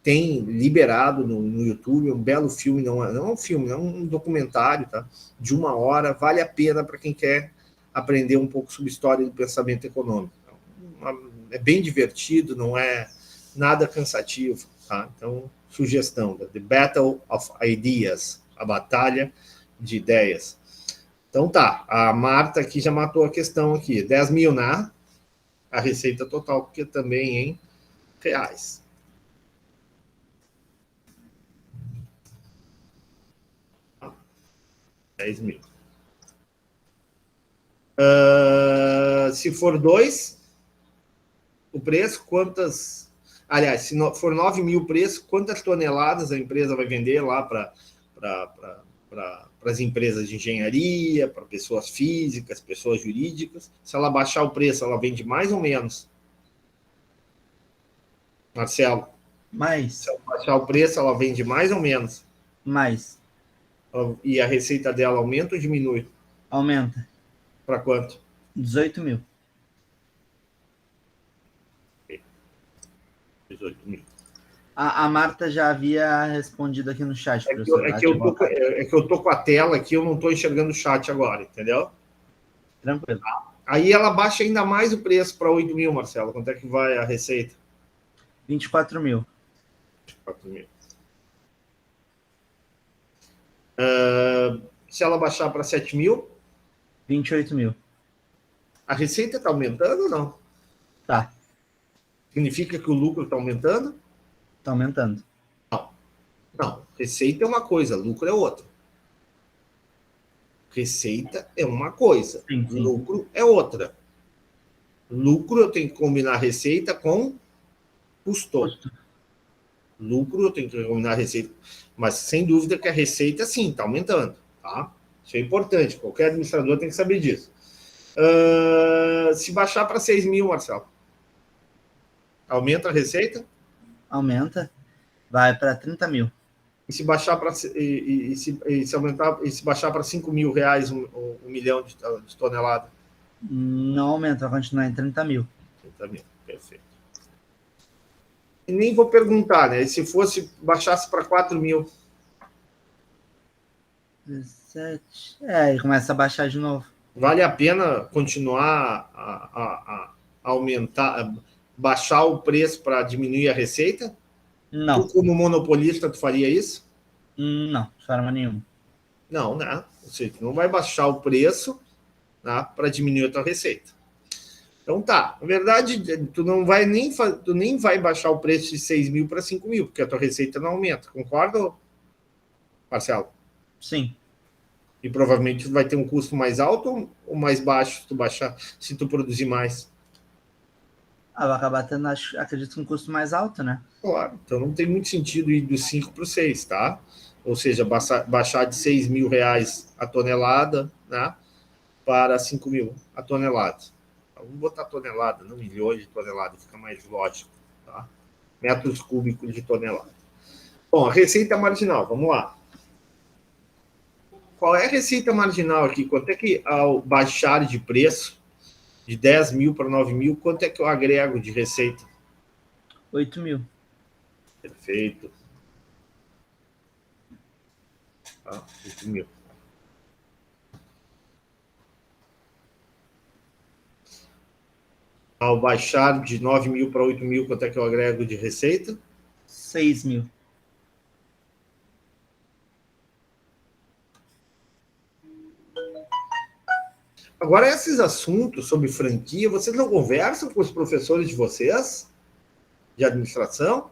Tem liberado no YouTube um belo filme, não é um filme, é um documentário, tá? De 1 hora, vale a pena para quem quer aprender um pouco sobre história do pensamento econômico. É bem divertido, não é nada cansativo. Tá? Então, sugestão, The Battle of Ideas, a batalha de ideias. Então tá, a Marta aqui já matou a questão aqui. 10 mil, né? A receita total, porque também em reais. Ah, 10 mil. Se for 2, o preço, quantas... Aliás, se for 9 mil o preço, quantas toneladas a empresa vai vender lá para as empresas de engenharia, para pessoas físicas, pessoas jurídicas? Se ela baixar o preço, ela vende mais ou menos? Marcelo? Mais. Se ela baixar o preço, ela vende mais ou menos? Mais. E a receita dela aumenta ou diminui? Aumenta. Para quanto? 18 mil. 18 mil. A Marta já havia respondido aqui no chat, professor. É que eu tô com a tela aqui, eu não estou enxergando o chat agora, entendeu? Tranquilo. Aí ela baixa ainda mais o preço para 8 mil, Marcelo. Quanto é que vai a receita? 24 mil. 24 mil. Se ela baixar para 7 mil? 28 mil. A receita está aumentando ou não? Tá. Significa que o lucro está aumentando? Está aumentando. Não. Receita é uma coisa, lucro é outra. Receita é uma coisa, sim. Lucro é outra. Lucro eu tenho que combinar receita com custo. Lucro eu tenho que combinar receita, mas sem dúvida que a receita sim está aumentando, tá? Isso é importante, qualquer administrador tem que saber disso. Se baixar para 6 mil, Marcelo, aumenta a receita? Aumenta, vai para 30 mil. E se baixar para se baixar para 5 mil reais um milhão de tonelada? Não aumenta, vai continuar em 30 mil. 30 mil, perfeito. E nem vou perguntar, né? E se baixasse para 4 mil? 17. E começa a baixar de novo. Vale a pena continuar a aumentar, baixar o preço para diminuir a receita? Não. Tu, como monopolista, tu faria isso? Não, de forma nenhuma. Não, né? Ou seja, tu não vai baixar o preço, né, para diminuir a tua receita. Então tá, na verdade, tu nem vai baixar o preço de 6 mil para 5 mil, porque a tua receita não aumenta, concorda, Marcelo? Sim. E provavelmente tu vai ter um custo mais alto ou mais baixo se tu produzir mais? Vai acabar tendo, acredito, um custo mais alto, né? Claro, então não tem muito sentido ir do 5 para o 6, tá? Ou seja, baixar de 6 mil reais a tonelada, né, para 5 mil a tonelada. Vamos botar tonelada, não milhões de toneladas, fica mais lógico, tá? Metros cúbicos de tonelada. Bom, a receita marginal, vamos lá. Qual é a receita marginal aqui? Quanto é que, ao baixar de preço, de 10 mil para 9 mil, quanto é que eu agrego de receita? 8 mil. Perfeito. 8 mil. Ao baixar de 9 mil para 8 mil, quanto é que eu agrego de receita? 6 mil. Agora, esses assuntos sobre franquia, vocês não conversam com os professores de vocês, de administração?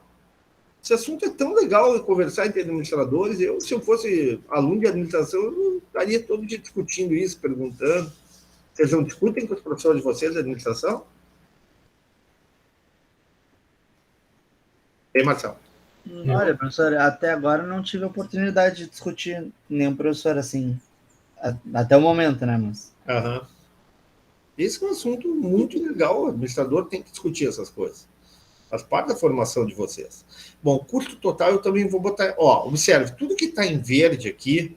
Esse assunto é tão legal de conversar entre administradores. Se eu fosse aluno de administração, eu estaria todo dia discutindo isso, perguntando. Vocês não discutem com os professores de vocês de administração? Ei, Marcelo. Olha, professor, até agora não tive a oportunidade de discutir nenhum professor assim, até o momento, né, mas... Esse é um assunto muito legal, o administrador tem que discutir essas coisas. Faz parte da formação de vocês. Bom, custo total eu também vou botar... observe, tudo que está em verde aqui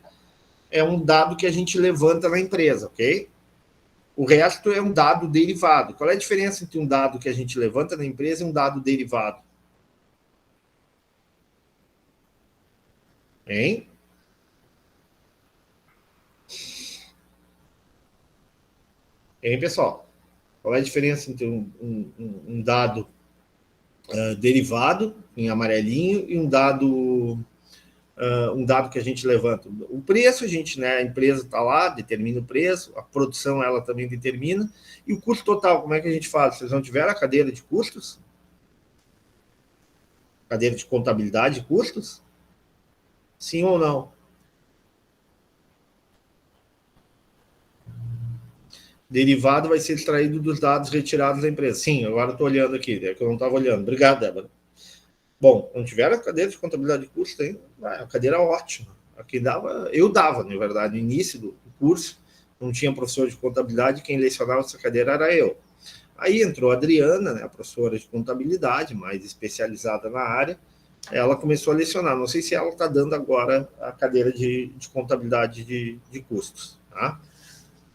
é um dado que a gente levanta na empresa, ok? O resto é um dado derivado. Qual é a diferença entre um dado que a gente levanta na empresa e um dado derivado? Hein? Hein, pessoal? Qual é a diferença entre um dado derivado, em amarelinho, e um dado que a gente levanta? O preço, a empresa está lá, determina o preço, a produção ela também determina, e o custo total, como é que a gente faz? Vocês não tiveram a cadeira de custos? Cadeira de contabilidade de custos? Sim ou não? Derivado vai ser extraído dos dados retirados da empresa. Sim, agora estou olhando aqui, é que eu não estava olhando. Obrigado, Débora. Bom, não tiveram a cadeira de contabilidade de custos, hein? A cadeira ótima. Aqui eu dava, na verdade, no início do curso, não tinha professor de contabilidade, quem lecionava essa cadeira era eu. Aí entrou a Adriana, né, a professora de contabilidade, mais especializada na área, ela começou a lecionar. Não sei se ela está dando agora a cadeira de contabilidade de custos. Tá?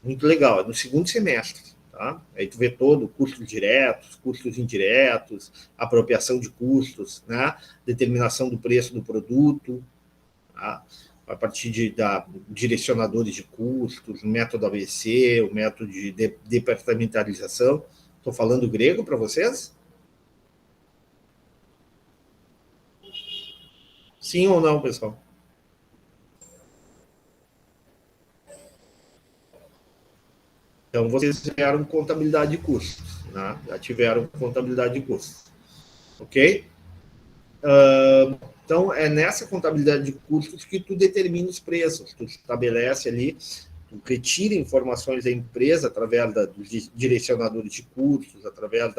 Muito legal, é no segundo semestre. Tá? Aí tu vê todo, custos diretos, custos indiretos, apropriação de custos, né? Determinação do preço do produto, tá? A partir de direcionadores de custos, o método ABC, o método de departamentalização. Estou falando grego para vocês? Sim ou não, pessoal? Então, vocês tiveram contabilidade de custos, né? Já tiveram contabilidade de custos, ok? Então, é nessa contabilidade de custos que tu determina os preços, tu estabelece ali, tu retira informações da empresa através dos direcionadores de custos, através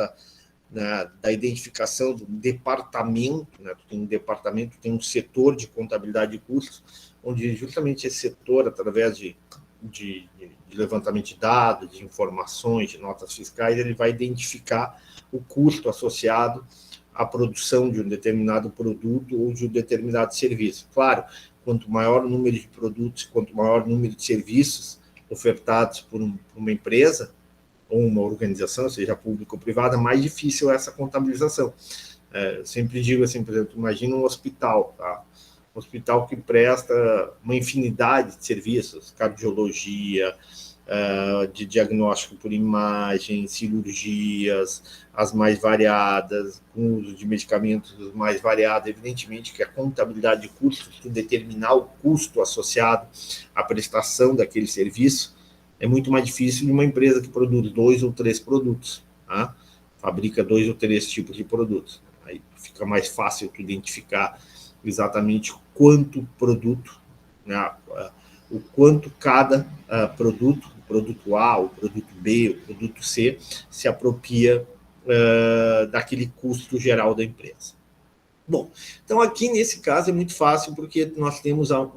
da identificação do departamento, né? Tu tem um departamento, tem um setor de contabilidade de custos, onde justamente esse setor, através de levantamento de dados, de informações, de notas fiscais, ele vai identificar o custo associado à produção de um determinado produto ou de um determinado serviço. Claro, quanto maior o número de produtos, quanto maior o número de serviços ofertados por uma empresa ou uma organização, seja pública ou privada, mais difícil é essa contabilização. Sempre digo assim, por exemplo, imagina um hospital, tá? Um hospital que presta uma infinidade de serviços, cardiologia, de diagnóstico por imagem, cirurgias, as mais variadas, com uso de medicamentos mais variados. Evidentemente que a contabilidade de custos, tu determinar o custo associado à prestação daquele serviço, é muito mais difícil de uma empresa que produz 2 ou 3 produtos, tá? Fabrica 2 ou 3 tipos de produtos. Aí fica mais fácil tu identificar exatamente quanto produto, né, o quanto cada produto, o produto A, o produto B, o produto C, se apropria daquele custo geral da empresa. Bom, então aqui nesse caso é muito fácil porque nós temos um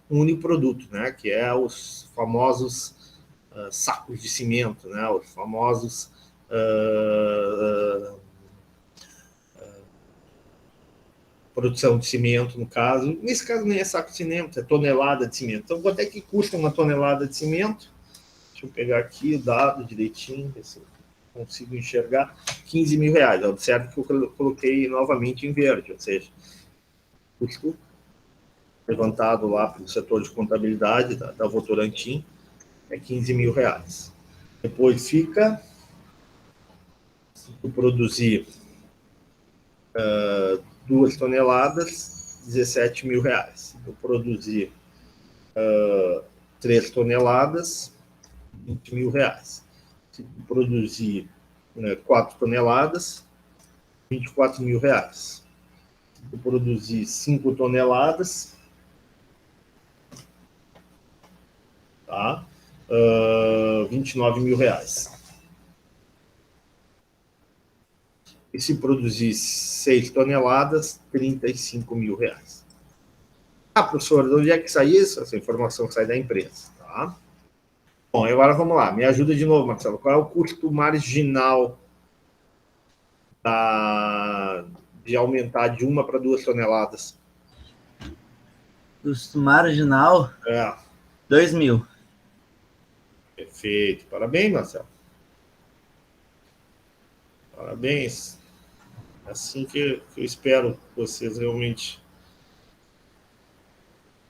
único produto, né, que é os famosos sacos de cimento, né, os famosos produção de cimento, no caso. Nesse caso nem é saco de cimento, é tonelada de cimento. Então, quanto é que custa uma tonelada de cimento? Deixa eu pegar aqui o dado direitinho, ver se eu consigo enxergar. 15 mil reais. Observe que eu coloquei novamente em verde, ou seja, custo levantado lá pelo setor de contabilidade da Votorantim é 15 mil reais. Depois fica, se eu produzir 2 toneladas, 17 mil reais. Se eu produzir 3 toneladas, 20 mil reais. Se eu produzir 4 toneladas, 24 mil reais. Se eu produzir 5 toneladas, tá? 29 mil reais. E se produzir 6 toneladas, 35 mil reais. Professor, de onde é que sai isso? Essa informação sai da empresa. Tá? Bom, agora vamos lá. Me ajuda de novo, Marcelo. Qual é o custo marginal de aumentar de 1 para 2 toneladas? Custo marginal? 2 mil. Perfeito. Parabéns, Marcelo. Parabéns. É assim que eu espero que vocês realmente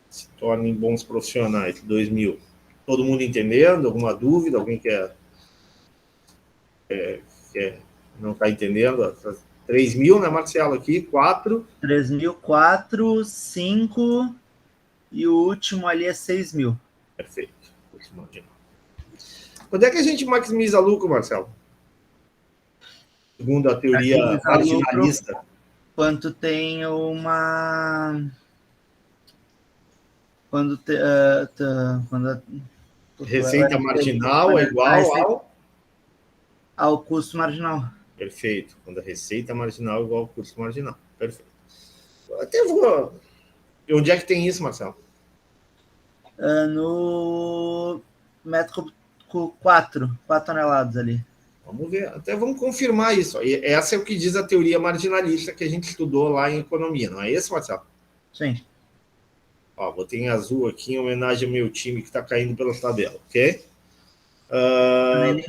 se tornem bons profissionais. 2 mil. Todo mundo entendendo? Alguma dúvida? Alguém quer não está entendendo? 3 mil, né, Marcelo? Aqui, 4. 3 mil, 4, 5 e o último ali é 6 mil. Perfeito. Quando é que a gente maximiza lucro, Marcelo? Segundo a teoria marginalista. Quando tem uma... Quando receita marginal é igual ao custo marginal. Perfeito. Quando a receita marginal é igual ao custo marginal. Perfeito. Até vou... Onde é que tem isso, Marcelo? No método 4 toneladas ali. Vamos ver, até vamos confirmar isso. Essa é o que diz a teoria marginalista que a gente estudou lá em economia, não é isso, Marcelo? Sim. Ó, botei em azul aqui em homenagem ao meu time que está caindo pelas tabelas, ok?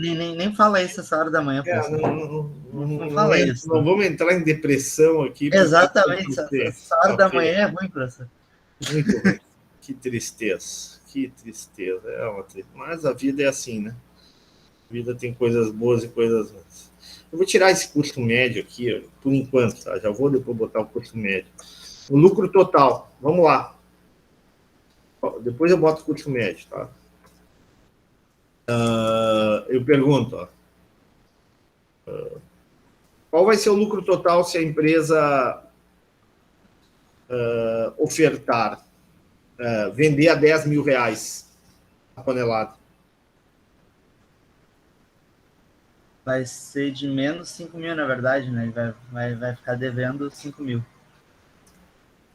Nem fala isso essa hora da manhã. Não fala isso. Não vamos entrar em depressão aqui. Exatamente. Essa hora da manhã é ruim, professor. Muito ruim. Que tristeza. Que tristeza. Mas a vida é assim, né? A vida tem coisas boas e coisas ruins. Eu vou tirar esse custo médio aqui, por enquanto, tá? Já vou depois botar o custo médio. O lucro total. Vamos lá. Depois eu boto o custo médio, tá? Eu pergunto, ó, qual vai ser o lucro total se a empresa ofertar, vender a R$10.000 a tonelada? Vai ser de menos 5 mil, na verdade, né? Vai ficar devendo 5 mil.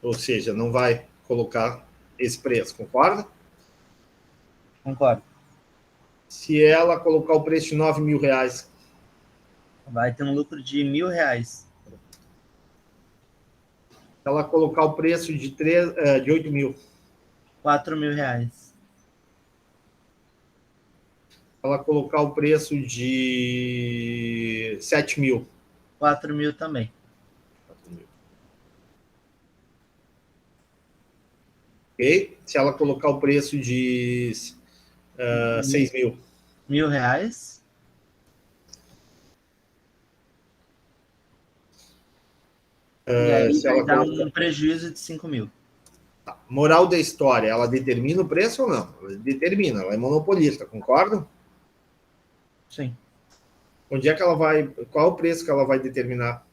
Ou seja, não vai colocar esse preço, concorda? Concordo. Se ela colocar o preço de R$9.000, vai ter um lucro de R$1.000. Se ela colocar o preço de 8 mil, R$4.000. Se ela colocar o preço de 7 mil, 4 mil também. 4 mil. Ok? Se ela colocar o preço de 6 mil, R$1.000. E aí vai dar um prejuízo de 5 mil. Tá. Moral da história, ela determina o preço ou não? Ela determina, ela é monopolista, concordam? Sim. Onde é que ela vai? Qual é o preço que ela vai determinar?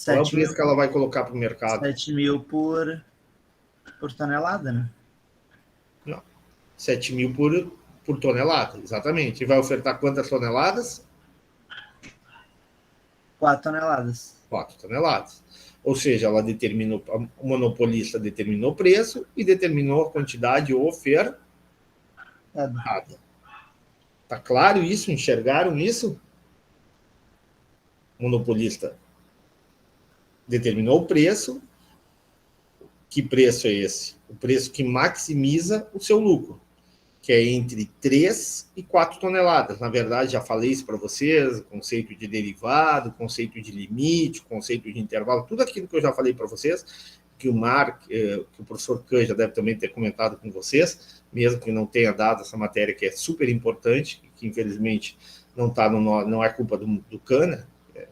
Qual é o preço que ela vai colocar para o mercado? 7 mil por tonelada, né? Não. 7 mil por tonelada, exatamente. E vai ofertar quantas toneladas? 4 toneladas. 4 toneladas. Ou seja, ela determinou, o monopolista determinou o preço e determinou a quantidade ofertada. Tá claro isso? Enxergaram isso? O monopolista determinou o preço. Que preço é esse? O preço que maximiza o seu lucro, que é entre 3 e 4 toneladas. Na verdade, já falei isso para vocês, conceito de derivado, conceito de limite, conceito de intervalo, tudo aquilo que eu já falei para vocês, que o professor Kahn já deve também ter comentado com vocês, mesmo que não tenha dado essa matéria que é super importante, que infelizmente não é culpa do Kahn, né?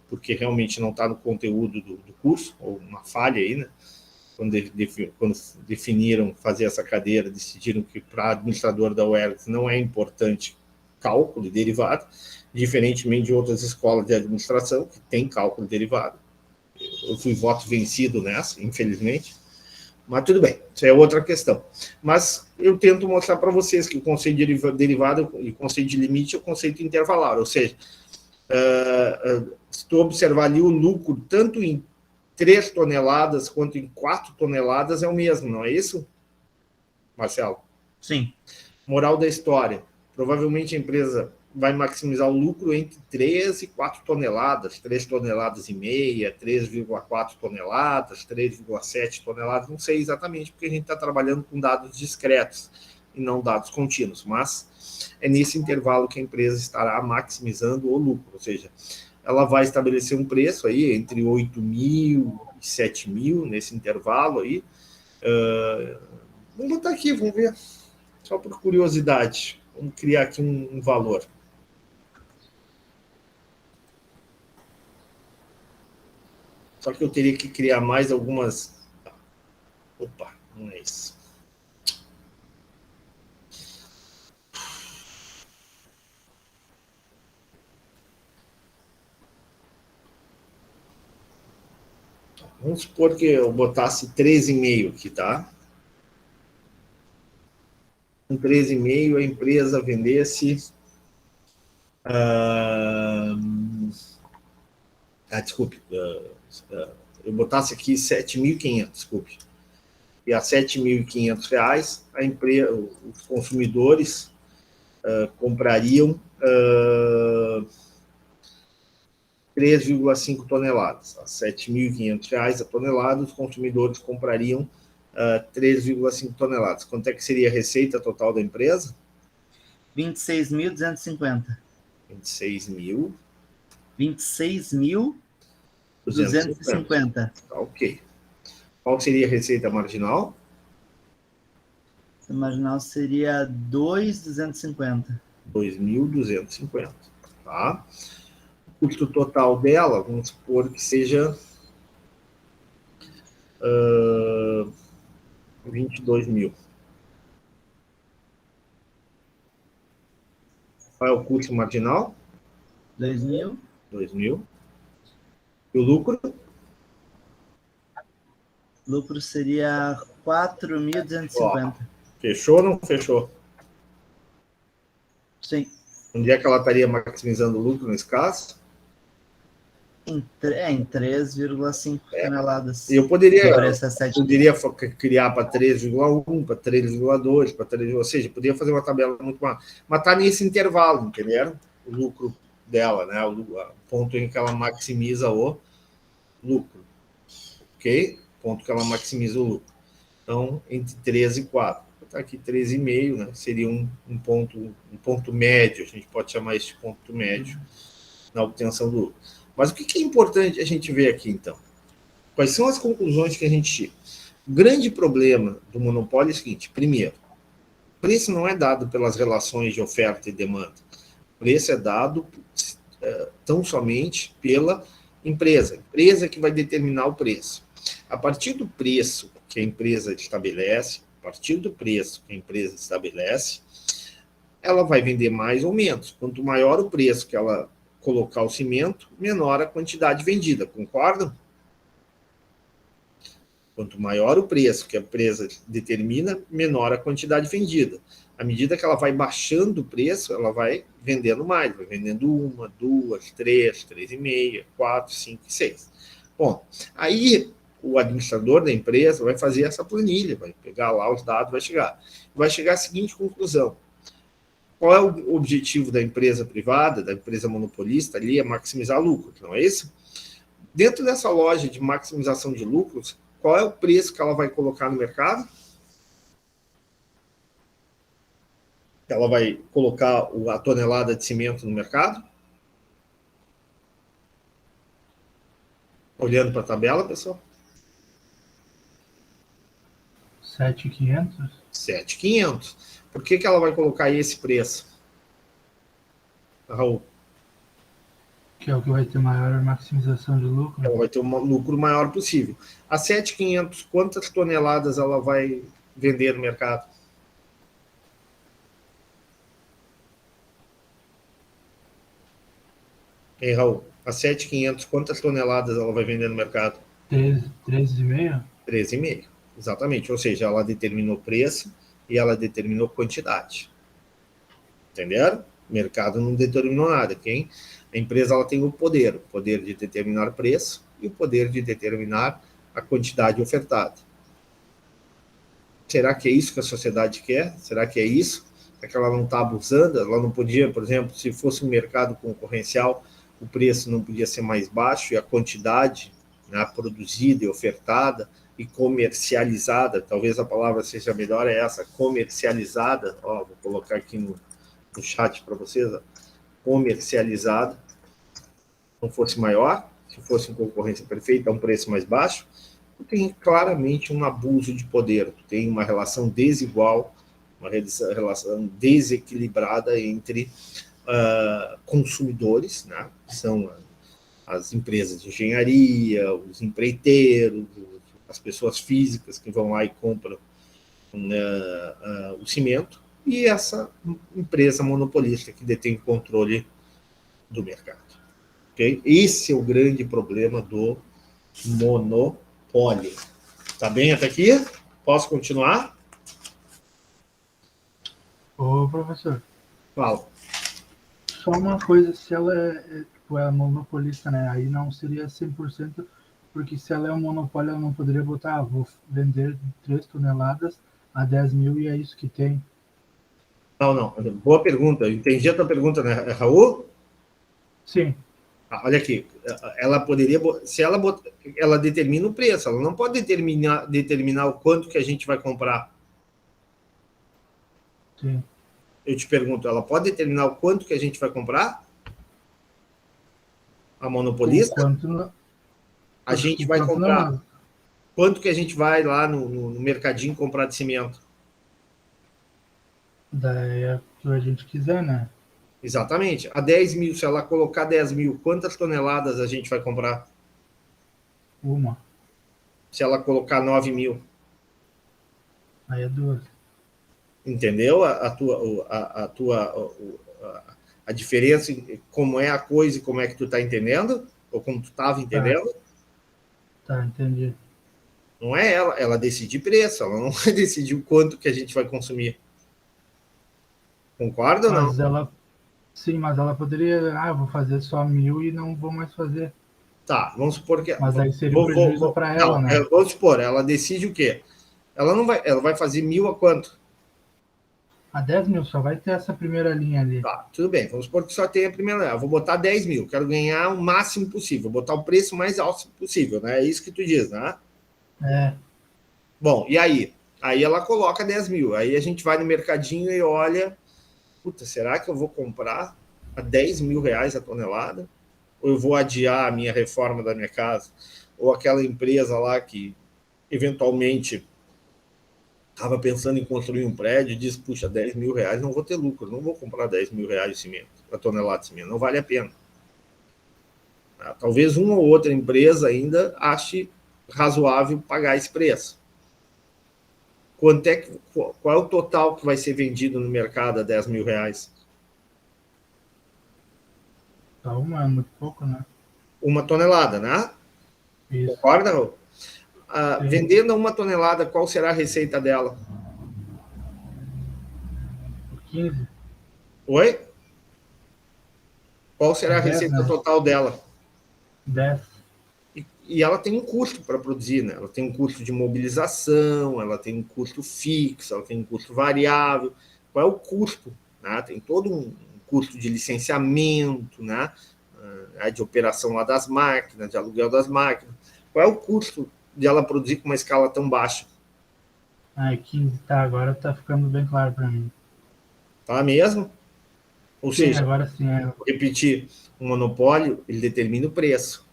Porque realmente não está no conteúdo do curso, ou uma falha aí, né? Quando definiram fazer essa cadeira, decidiram que para administrador da UERJ não é importante cálculo de derivado, diferentemente de outras escolas de administração que tem cálculo de derivado. Eu fui voto vencido nessa, infelizmente, mas tudo bem, isso é outra questão. Mas eu tento mostrar para vocês que o conceito de derivado e o conceito de limite é o conceito intervalar, ou seja, se tu observar ali o lucro, tanto em 3 toneladas quanto em 4 toneladas é o mesmo, não é isso, Marcelo? Sim. Moral da história, provavelmente a empresa vai maximizar o lucro entre 3 e 4 toneladas, 3 toneladas e meia, 3,4 toneladas, 3,7 toneladas, não sei exatamente, porque a gente está trabalhando com dados discretos e não dados contínuos, mas é nesse intervalo que a empresa estará maximizando o lucro, ou seja, ela vai estabelecer um preço aí entre 8 mil e 7 mil, nesse intervalo aí. Vamos botar aqui, vamos ver, só por curiosidade. Vamos criar aqui um valor. Só que eu teria que criar mais algumas... Opa, não é isso. Vamos supor que eu botasse 13,5 aqui, tá? Com 13,5 a empresa vendesse... desculpe. Eu botasse aqui 7.500, desculpe. E a R$7.500, a empresa, os consumidores comprariam 3,5 toneladas. A R$ 7.500 a tonelada, os consumidores comprariam 3,5 toneladas. Quanto é que seria a receita total da empresa? 26.250. 26.250. Tá, ok. Qual seria a receita marginal? A marginal seria 2.250. 2.250. Tá? O custo total dela, vamos supor que seja 22 mil. Qual é o custo marginal? 2.000. 2.000. E o lucro? Lucro seria 4.250. Fechou ou não fechou? Sim. Onde é que ela estaria maximizando o lucro nesse caso? Em 3,5 toneladas. Eu poderia criar para 3,1, para 3,2, para 3, ou seja, poderia fazer uma tabela muito maior. Mas está nesse intervalo, entenderam? O lucro dela, né? O ponto em que ela maximiza o lucro. Ok? Ponto que ela maximiza o lucro. Então, entre 13 e 4. Está aqui 13,5, né? Seria um ponto médio, a gente pode chamar isso de ponto médio na obtenção do lucro. Mas o que é importante a gente ver aqui, então? Quais são as conclusões que a gente tira? O grande problema do monopólio é o seguinte: primeiro, o preço não é dado pelas relações de oferta e demanda. O preço é dado tão somente pela empresa. A empresa que vai determinar o preço. A partir do preço que a empresa estabelece, ela vai vender mais ou menos. Quanto maior o preço que ela colocar o cimento, menor a quantidade vendida. Concordam? Quanto maior o preço que a empresa determina, menor a quantidade vendida. À medida que ela vai baixando o preço, ela vai vendendo mais, vai vendendo 1, 2, 3, 3,5, 4, 5, 6. Bom, aí o administrador da empresa vai fazer essa planilha, vai pegar lá os dados, vai chegar à seguinte conclusão: qual é o objetivo da empresa privada, da empresa monopolista ali? É maximizar lucro, não é isso? Dentro dessa loja de maximização de lucros, qual é o preço que ela vai colocar no mercado? Ela vai colocar a tonelada de cimento no mercado? Olhando para a tabela, pessoal? 7.500? 7.500. Por que ela vai colocar esse preço, Raul? Que é o que vai ter maior maximização de lucro. Ela vai ter um lucro maior possível. A 7.500, quantas toneladas ela vai vender no mercado? Hein, Raul? A 7.500, quantas toneladas ela vai vender no mercado? 13,5? 13,5, exatamente. Ou seja, ela determinou preço e ela determinou quantidade. Entenderam? O mercado não determinou nada. A empresa ela tem o poder de determinar preço e o poder de determinar a quantidade ofertada. Será que é isso que a sociedade quer? Será que é isso? É que ela não está abusando? Ela não podia, por exemplo, se fosse um mercado concorrencial, o preço não podia ser mais baixo e a quantidade, né, produzida e ofertada e comercializada, talvez a palavra seja melhor, é essa, comercializada, vou colocar aqui no chat para vocês, comercializada, não fosse maior, se fosse em concorrência perfeita, a um preço mais baixo, tem claramente um abuso de poder, tem uma relação desigual, uma relação desequilibrada entre consumidores, né, que são as empresas de engenharia, os empreiteiros, as pessoas físicas que vão lá e compram o cimento, e essa empresa monopolista que detém o controle do mercado. Okay? Esse é o grande problema do monopólio. Tá bem até aqui? Posso continuar? Ô, professor. Fala. Só uma coisa, se ela é monopolista, né? Aí não seria 100%, porque se ela é um monopólio, ela não poderia botar, vou vender 3 toneladas a 10 mil e é isso que tem. Não. Boa pergunta. Eu entendi a tua pergunta, né, Raul? Sim. Olha aqui. Ela poderia... Se ela determina o preço, ela não pode determinar o quanto que a gente vai comprar. Sim. Eu te pergunto, ela pode determinar o quanto que a gente vai comprar? A monopolista? Quanto A gente vai comprar. Quanto que a gente vai lá no mercadinho comprar de cimento? Daí é o que a gente quiser, né? Exatamente. A 10 mil, se ela colocar 10 mil, quantas toneladas a gente vai comprar? Uma. Se ela colocar 9 mil. Aí é 2. Entendeu a diferença, como é a coisa e como é que tu está entendendo? Ou como tu estava entendendo? Tá, entendi. Não é ela decide preço, ela não vai decidir o quanto que a gente vai consumir. Concorda ou não? Sim, mas ela poderia, vou fazer só 1.000 e não vou mais fazer. Tá, vamos supor que... Mas aí seria um prejuízo para ela, né? Vamos supor, ela decide o quê? Ela vai fazer 1.000 a quanto? A 10 mil, só vai ter essa primeira linha ali. Tá, tudo bem, vamos supor que só tem a primeira linha. Eu vou botar 10 mil, quero ganhar o máximo possível, vou botar o preço mais alto possível, né? É isso que tu diz, né? É. Bom, e aí? Aí ela coloca 10 mil, aí a gente vai no mercadinho e olha, puta, será que eu vou comprar a 10 mil reais a tonelada? Ou eu vou adiar a minha reforma da minha casa? Ou aquela empresa lá que eventualmente estava pensando em construir um prédio e disse, puxa, 10 mil reais não vou ter lucro, não vou comprar 10 mil reais de cimento, a tonelada de cimento, não vale a pena. Talvez uma ou outra empresa ainda ache razoável pagar esse preço. Qual é o total que vai ser vendido no mercado a 10 mil reais? Então, é muito pouco, né? Uma tonelada, né? Isso. Concorda, Raul? Vendendo uma tonelada, qual será a receita dela? 15. Oi? Qual será a 10, receita né? total dela? 10. E ela tem um custo para produzir, né? Ela tem um custo de mobilização, ela tem um custo fixo, ela tem um custo variável. Qual é o custo? Né? Tem todo um custo de licenciamento, né? De operação lá das máquinas, de aluguel das máquinas. Qual é o custo de ela produzir com uma escala tão baixa? 15, tá, agora tá ficando bem claro para mim. Tá mesmo? Ou Sim, seja, agora sim. vou repetir, o monopólio, ele determina o preço.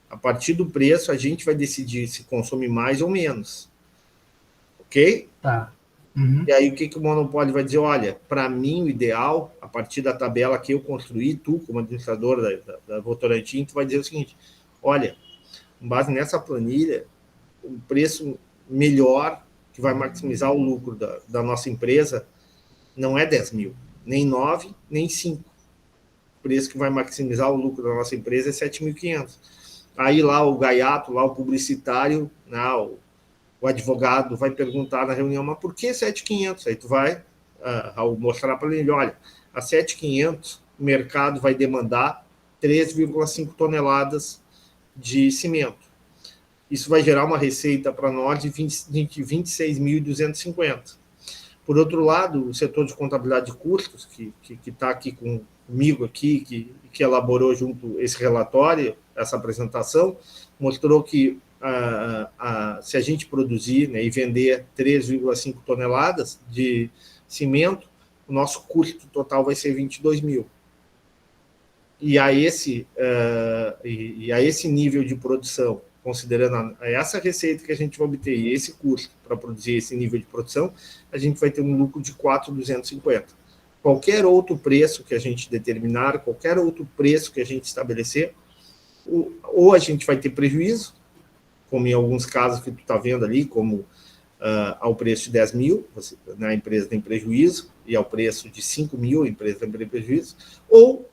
A partir do preço, a gente vai decidir se consome mais ou menos. Ok? Tá. Uhum. E aí, o que o monopólio vai dizer? Olha, para mim, o ideal, a partir da tabela que eu construí, tu, como administrador da Votorantim, tu vai dizer o seguinte, olha, com base nessa planilha, o preço melhor, que vai maximizar o lucro da nossa empresa, não é 10 mil, nem 9, nem 5. O preço que vai maximizar o lucro da nossa empresa é 7.500. Aí lá o gaiato, lá o publicitário, né, o advogado vai perguntar na reunião, mas por que 7.500? Aí tu vai mostrar para ele, olha, a 7.500 o mercado vai demandar 3,5 toneladas de cimento. Isso vai gerar uma receita para nós de 26.250. Por outro lado, o setor de contabilidade de custos, que está aqui comigo, aqui, que elaborou junto esse relatório, essa apresentação, mostrou que se a gente produzir, né, e vender 3,5 toneladas de cimento, o nosso custo total vai ser 22 mil. E a esse nível de produção, considerando essa receita que a gente vai obter e esse custo para produzir esse nível de produção, a gente vai ter um lucro de 4.250. Qualquer outro preço que a gente determinar, qualquer outro preço que a gente estabelecer, ou a gente vai ter prejuízo, como em alguns casos que tu está vendo ali, como ao preço de 10 mil, a empresa tem prejuízo, e ao preço de 5 mil, a empresa tem prejuízo, ou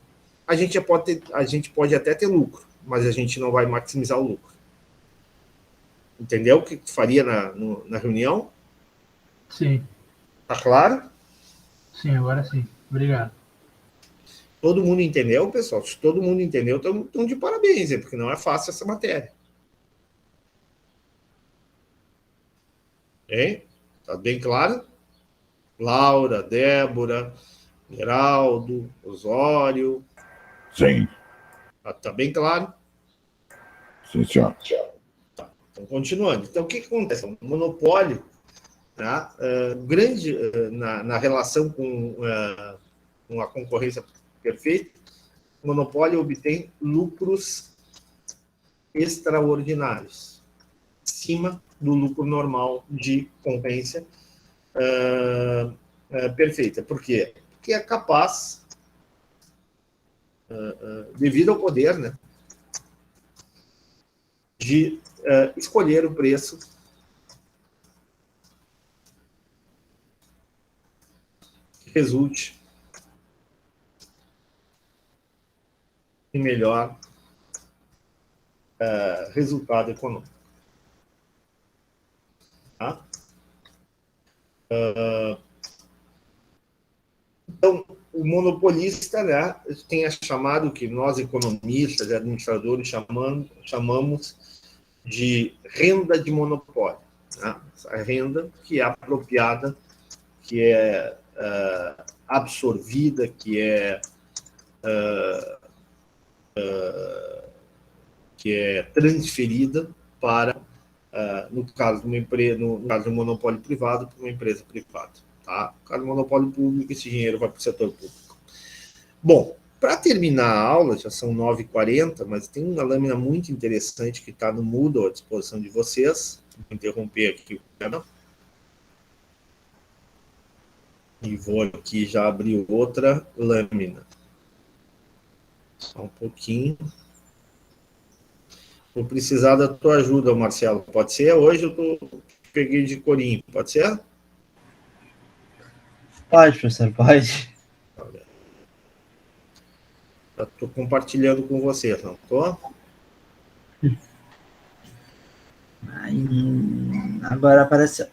a gente pode até ter lucro, mas a gente não vai maximizar o lucro. Entendeu o que tu faria na reunião? Sim. Tá claro? Sim, agora sim. Obrigado. Todo mundo entendeu, pessoal? Se todo mundo entendeu, estão de parabéns, porque não é fácil essa matéria. Hein? Tá bem claro? Laura, Débora, Geraldo, Osório. Sim. Tá bem claro? Sim, senhor. Tá. Então, continuando. Então, o que acontece? O monopólio, tá? Grande na relação com a concorrência perfeita, o monopólio obtém lucros extraordinários, acima do lucro normal de concorrência perfeita. Por quê? Porque é capaz, devido ao poder, né, de escolher o preço que resulte em melhor resultado econômico. Tá? Então, o monopolista, né, tem chamado, que nós economistas e administradores chamamos de renda de monopólio. Né? A renda que é apropriada, que é absorvida, que é transferida para, no caso do monopólio privado, para uma empresa privada. Tá? No caso do monopólio público, esse dinheiro vai para o setor público. Bom, para terminar a aula, já são 9h40, mas tem uma lâmina muito interessante que está no Moodle à disposição de vocês. Vou interromper aqui o canal. E vou aqui já abrir outra lâmina. Só um pouquinho. Vou precisar da tua ajuda, Marcelo. Pode ser? Hoje eu peguei de corinho. Pode ser? Pode, professor, pode. Estou compartilhando com vocês, não estou? Agora apareceu.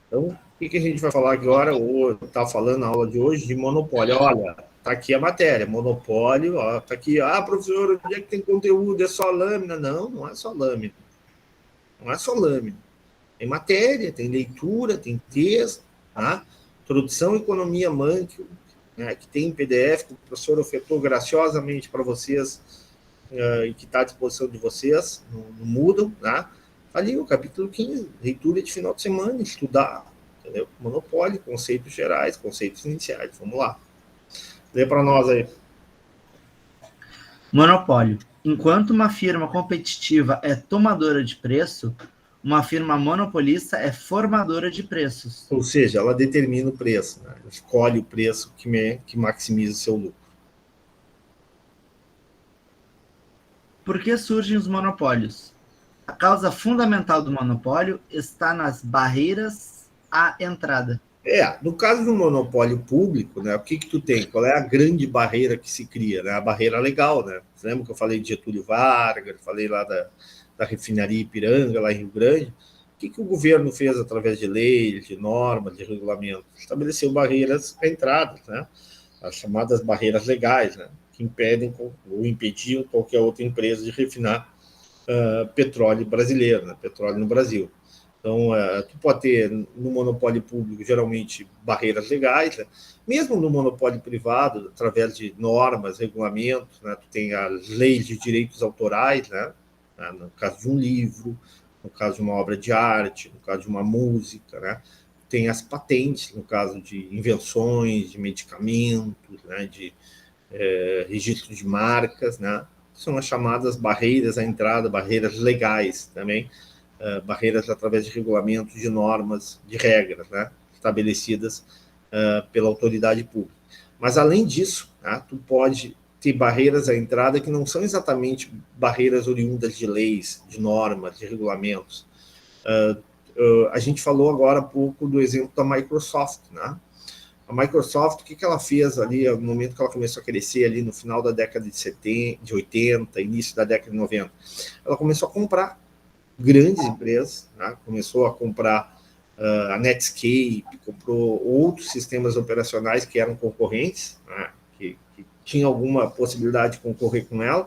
Então, o que a gente vai falar agora? Está falando na aula de hoje de monopólio. Olha, está aqui a matéria, monopólio. Está aqui, professor, onde é que tem conteúdo? É só lâmina? Não, não é só lâmina. Não é só lâmina. Tem matéria, tem leitura, tem texto, tá? Introdução à Economia Mankio, né, que tem em PDF, que o professor ofertou graciosamente para vocês e que está à disposição de vocês no Moodle, tá? Ali o capítulo 15, leitura de final de semana, estudar, entendeu? Monopólio, conceitos gerais, conceitos iniciais. Vamos lá. Lê para nós aí. Monopólio. Enquanto uma firma competitiva é tomadora de preço, uma firma monopolista é formadora de preços. Ou seja, ela determina o preço, né? Ela escolhe o preço que maximiza o seu lucro. Por que surgem os monopólios? A causa fundamental do monopólio está nas barreiras à entrada. No caso do monopólio público, né, o que tu tem? Qual é a grande barreira que se cria? Né? A barreira legal, né? Você lembra que eu falei de Getúlio Vargas, falei lá da refinaria Ipiranga, lá em Rio Grande? O que o governo fez através de leis, de normas, de regulamentos? Estabeleceu barreiras à entrada, né? As chamadas barreiras legais, né? Que impedem ou impediam qualquer outra empresa de refinar petróleo brasileiro, né? Petróleo no Brasil. Então, tu pode ter no monopólio público, geralmente, barreiras legais, né? Mesmo no monopólio privado, através de normas, regulamentos, né? Tu tem as leis de direitos autorais, né? No caso de um livro, no caso de uma obra de arte, no caso de uma música, né? Tem as patentes, no caso de invenções, de medicamentos, né? De registro de marcas, né? São as chamadas barreiras à entrada, barreiras legais também, barreiras através de regulamentos, de normas, de regras, né? Estabelecidas pela autoridade pública. Mas, além disso, né? Tu pode ter barreiras à entrada que não são exatamente barreiras oriundas de leis, de normas, de regulamentos. A gente falou agora há pouco do exemplo da Microsoft, né? A Microsoft, o que ela fez ali, no momento que ela começou a crescer ali no final da década de 80, início da década de 90, ela começou a comprar grandes empresas, né? Começou a comprar a Netscape, comprou outros sistemas operacionais que eram concorrentes, né? que tinha alguma possibilidade de concorrer com ela,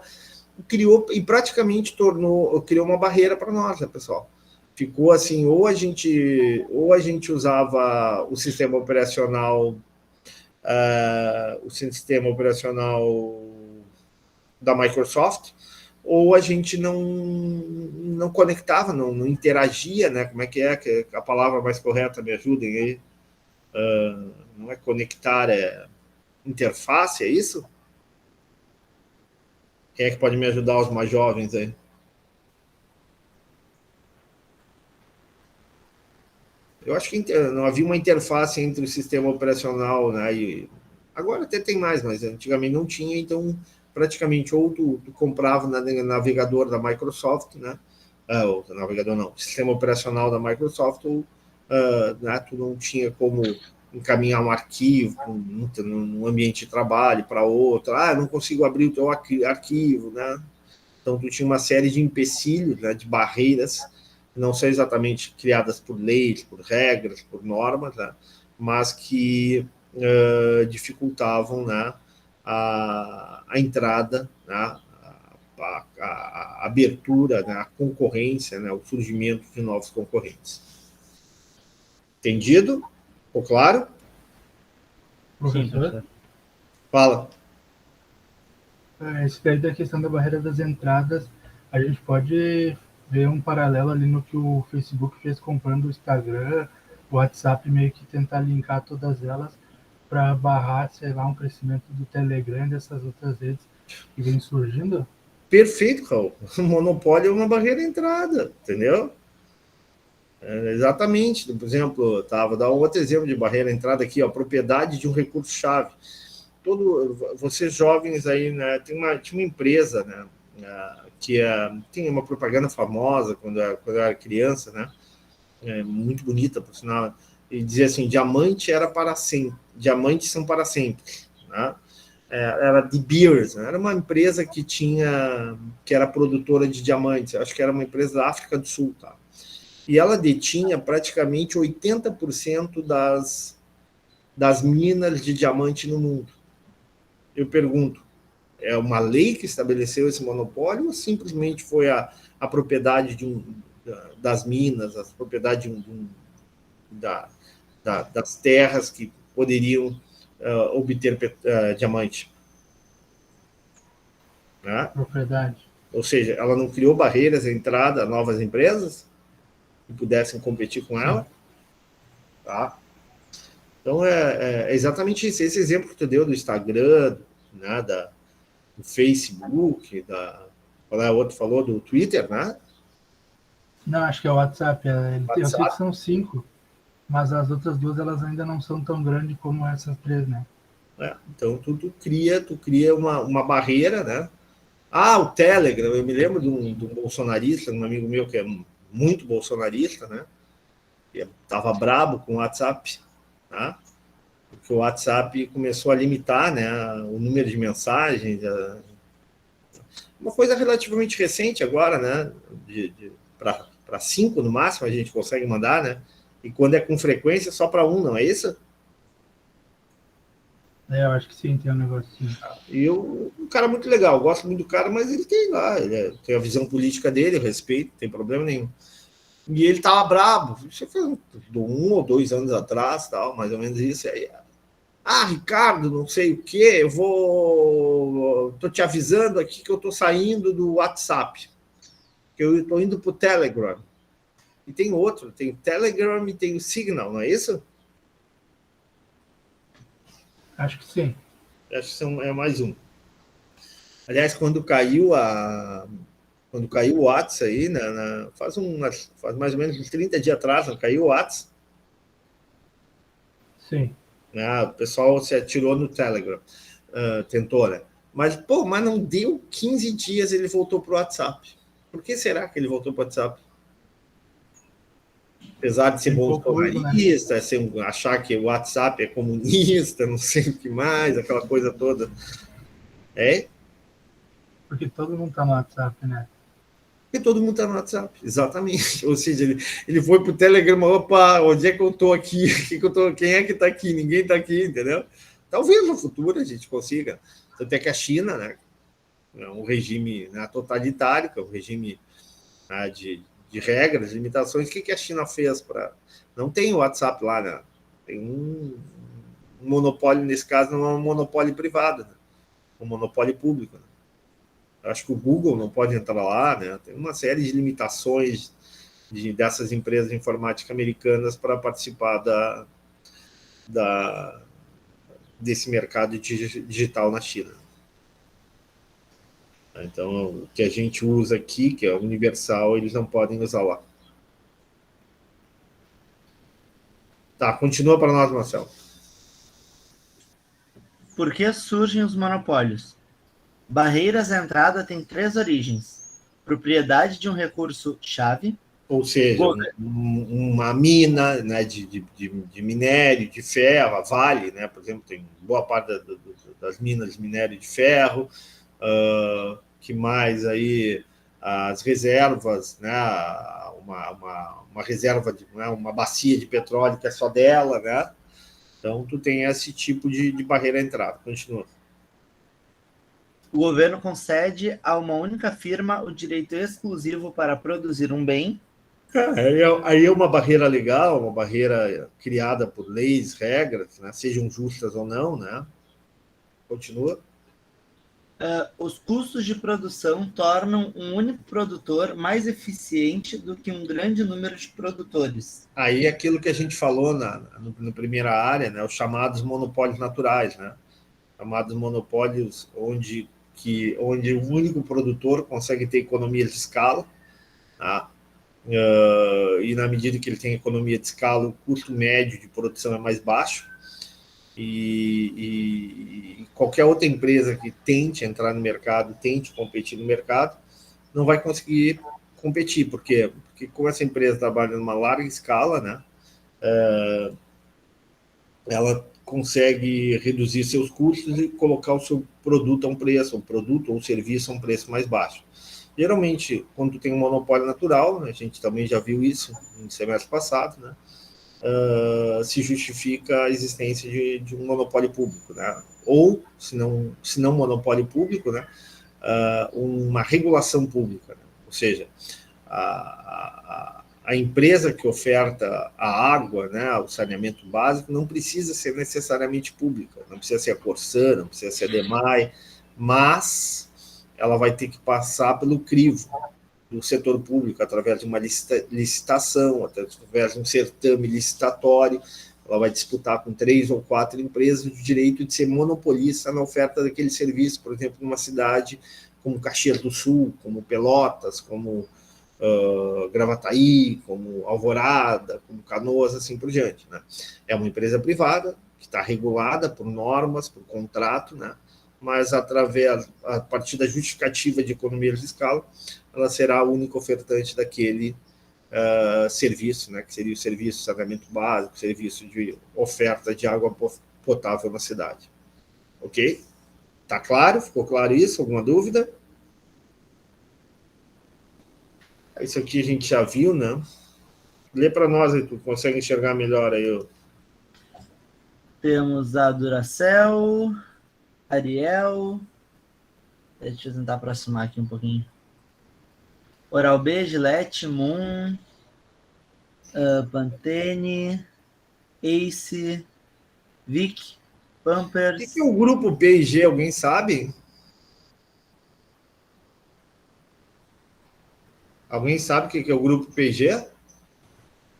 criou e praticamente criou uma barreira para nós, né, pessoal? ficou assim, ou a gente usava o sistema operacional da Microsoft, ou a gente não conectava, não interagia, né? Como é que é a palavra mais correta? Me ajudem aí. Não é conectar, é interface, é isso? Quem é que pode me ajudar, os mais jovens aí? Eu acho que não havia uma interface entre o sistema operacional, né? E agora até tem mais, mas antigamente não tinha, então praticamente ou tu comprava no navegador da Microsoft, né? O navegador não, o sistema operacional da Microsoft, ou né, tu não tinha como encaminhar um arquivo num ambiente de trabalho para outro, não consigo abrir o teu arquivo, né? Então tu tinha uma série de empecilhos, né, de barreiras, que não são exatamente criadas por leis, por regras, por normas, né, mas que dificultavam, né, a entrada, né, a abertura, né, a concorrência, né, o surgimento de novos concorrentes. Entendido? Ficou claro? Professor? Fala. Esse daí da questão da barreira das entradas, a gente pode ver um paralelo ali no que o Facebook fez comprando o Instagram, o WhatsApp, meio que tentar linkar todas elas para barrar, sei lá, um crescimento do Telegram, dessas outras redes que vem surgindo. Perfeito, Raul. O monopólio é uma barreira de entrada, entendeu? Exatamente. Por exemplo, vou dar um outro exemplo de barreira de entrada aqui, propriedade de um recurso-chave. Vocês jovens aí, né, tinha uma empresa, né, que tinha uma propaganda famosa quando eu era criança, né, muito bonita, por sinal, e dizia assim: diamante era para sempre, diamantes são para sempre, né? Era De Beers, né? Era uma empresa que era produtora de diamantes, acho que era uma empresa da África do Sul, tá? E ela detinha praticamente 80% das minas de diamante no mundo. Eu pergunto, é uma lei que estabeleceu esse monopólio ou simplesmente foi a propriedade das minas, a propriedade das terras que poderiam obter diamante? Né? Propriedade. Ou seja, ela não criou barreiras à entrada a novas empresas que pudessem competir com ela? Tá? Então, é exatamente isso. Esse exemplo que tu deu do Instagram, né, do Facebook, qual é o outro falou? Do Twitter, né? Não, acho que é o WhatsApp. Eu sei que são 5, mas as outras duas elas ainda não são tão grandes como essas 3, né? Então, tu cria uma barreira, né? O Telegram, eu me lembro de um bolsonarista, um amigo meu que é muito bolsonarista, né? Estava brabo com o WhatsApp, tá? Porque o WhatsApp começou a limitar, né, o número de mensagens, uma coisa relativamente recente agora, né, para 5 no máximo a gente consegue mandar, né, e quando é com frequência só para 1, não é isso? Eu acho que sim, tem um negocinho. E um cara muito legal, eu gosto muito do cara, mas ele tem lá, tem a visão política dele, eu respeito, não tem problema nenhum. E ele estava brabo, isso foi 1 ou 2 anos atrás, tal, mais ou menos isso. Aí, Ricardo, não sei o quê, tô te avisando aqui que eu tô saindo do WhatsApp, que eu tô indo pro Telegram. E tem outro, tem o Telegram e tem o Signal, não é isso? Acho que sim. Acho que é mais um. Aliás, quando caiu o WhatsApp aí, faz mais ou menos uns 30 dias atrás, não caiu o WhatsApp? Sim. O pessoal se atirou no Telegram, tentou, né? Mas não deu 15 dias, ele voltou para o WhatsApp. Por que será que ele voltou para o WhatsApp? Apesar de ser bolsonarista, né? Achar que o WhatsApp é comunista, não sei o que mais, aquela coisa toda. Porque todo mundo está no WhatsApp, né? Porque todo mundo está no WhatsApp, exatamente. Ou seja, ele foi para o Telegram, opa, onde é que eu estou aqui? Quem é que está aqui? Ninguém está aqui, entendeu? Talvez no futuro a gente consiga. Até que a China, né, é um regime, né, totalitário, que é um regime, né, de regras, limitações. O que a China fez para... Não tem o WhatsApp lá, né? Tem um monopólio, nesse caso, não é um monopólio privado, né? Um monopólio público. Né? Eu acho que o Google não pode entrar lá, né? Tem uma série de limitações dessas empresas de informática americanas para participar desse mercado digital na China. Então, o que a gente usa aqui, que é universal, eles não podem usar lá. Tá, continua para nós, Marcelo. Por que surgem os monopólios? Barreiras à entrada têm 3 origens. Propriedade de um recurso-chave. Ou seja, uma mina, né, de minério, de ferro, a Vale, né, por exemplo, tem boa parte das minas de minério de ferro, que mais aí as reservas, né, uma reserva, né, uma bacia de petróleo que é só dela, né? Então, tu tem esse tipo de barreira à entrada. Continua. O governo concede a uma única firma o direito exclusivo para produzir um bem. Aí é uma barreira legal, uma barreira criada por leis, regras, né, sejam justas ou não, né? Continua. Os custos de produção tornam um único produtor mais eficiente do que um grande número de produtores. Aí é aquilo que a gente falou na primeira área, né, os chamados monopólios naturais, né? Chamados monopólios onde o único produtor consegue ter economia de escala, tá? E na medida que ele tem economia de escala, o custo médio de produção é mais baixo, e qualquer outra empresa que tente entrar no mercado, tente competir no mercado, não vai conseguir competir. Por quê? Porque como essa empresa trabalha numa larga escala, né, ela consegue reduzir seus custos e colocar o seu produto a um preço, um produto ou serviço a um preço mais baixo. Geralmente, quando tem um monopólio natural, né, a gente também já viu isso no semestre passado, né, se justifica a existência de um monopólio público, né? Ou, se não monopólio público, né, uma regulação pública, né? Ou seja, a empresa que oferta a água, né, o saneamento básico, não precisa ser necessariamente pública, não precisa ser a Corsã, não precisa ser a DEMAI, mas ela vai ter que passar pelo crivo do setor público, através de uma licitação, através de um certame licitatório. Ela vai disputar com 3 ou 4 empresas o direito de ser monopolista na oferta daquele serviço, por exemplo, numa cidade como Caxias do Sul, como Pelotas, como Gravataí, como Alvorada, como Canoas, assim por diante, né? É uma empresa privada que está regulada por normas, por contrato, né? Mas a partir da justificativa de economia de escala, ela será a única ofertante daquele serviço, né, que seria o serviço de saneamento básico, serviço de oferta de água potável na cidade. Ok? Tá claro? Ficou claro isso? Alguma dúvida? Isso aqui a gente já viu, né? Lê para nós aí, tu consegue enxergar melhor aí. Temos a Duracell, Ariel. Deixa eu tentar aproximar aqui um pouquinho. Oral-B, Gillette, Moon, Pantene, Ace, Vic, Pampers. O que é o grupo P&G? Alguém sabe? Alguém sabe o que é o grupo P&G?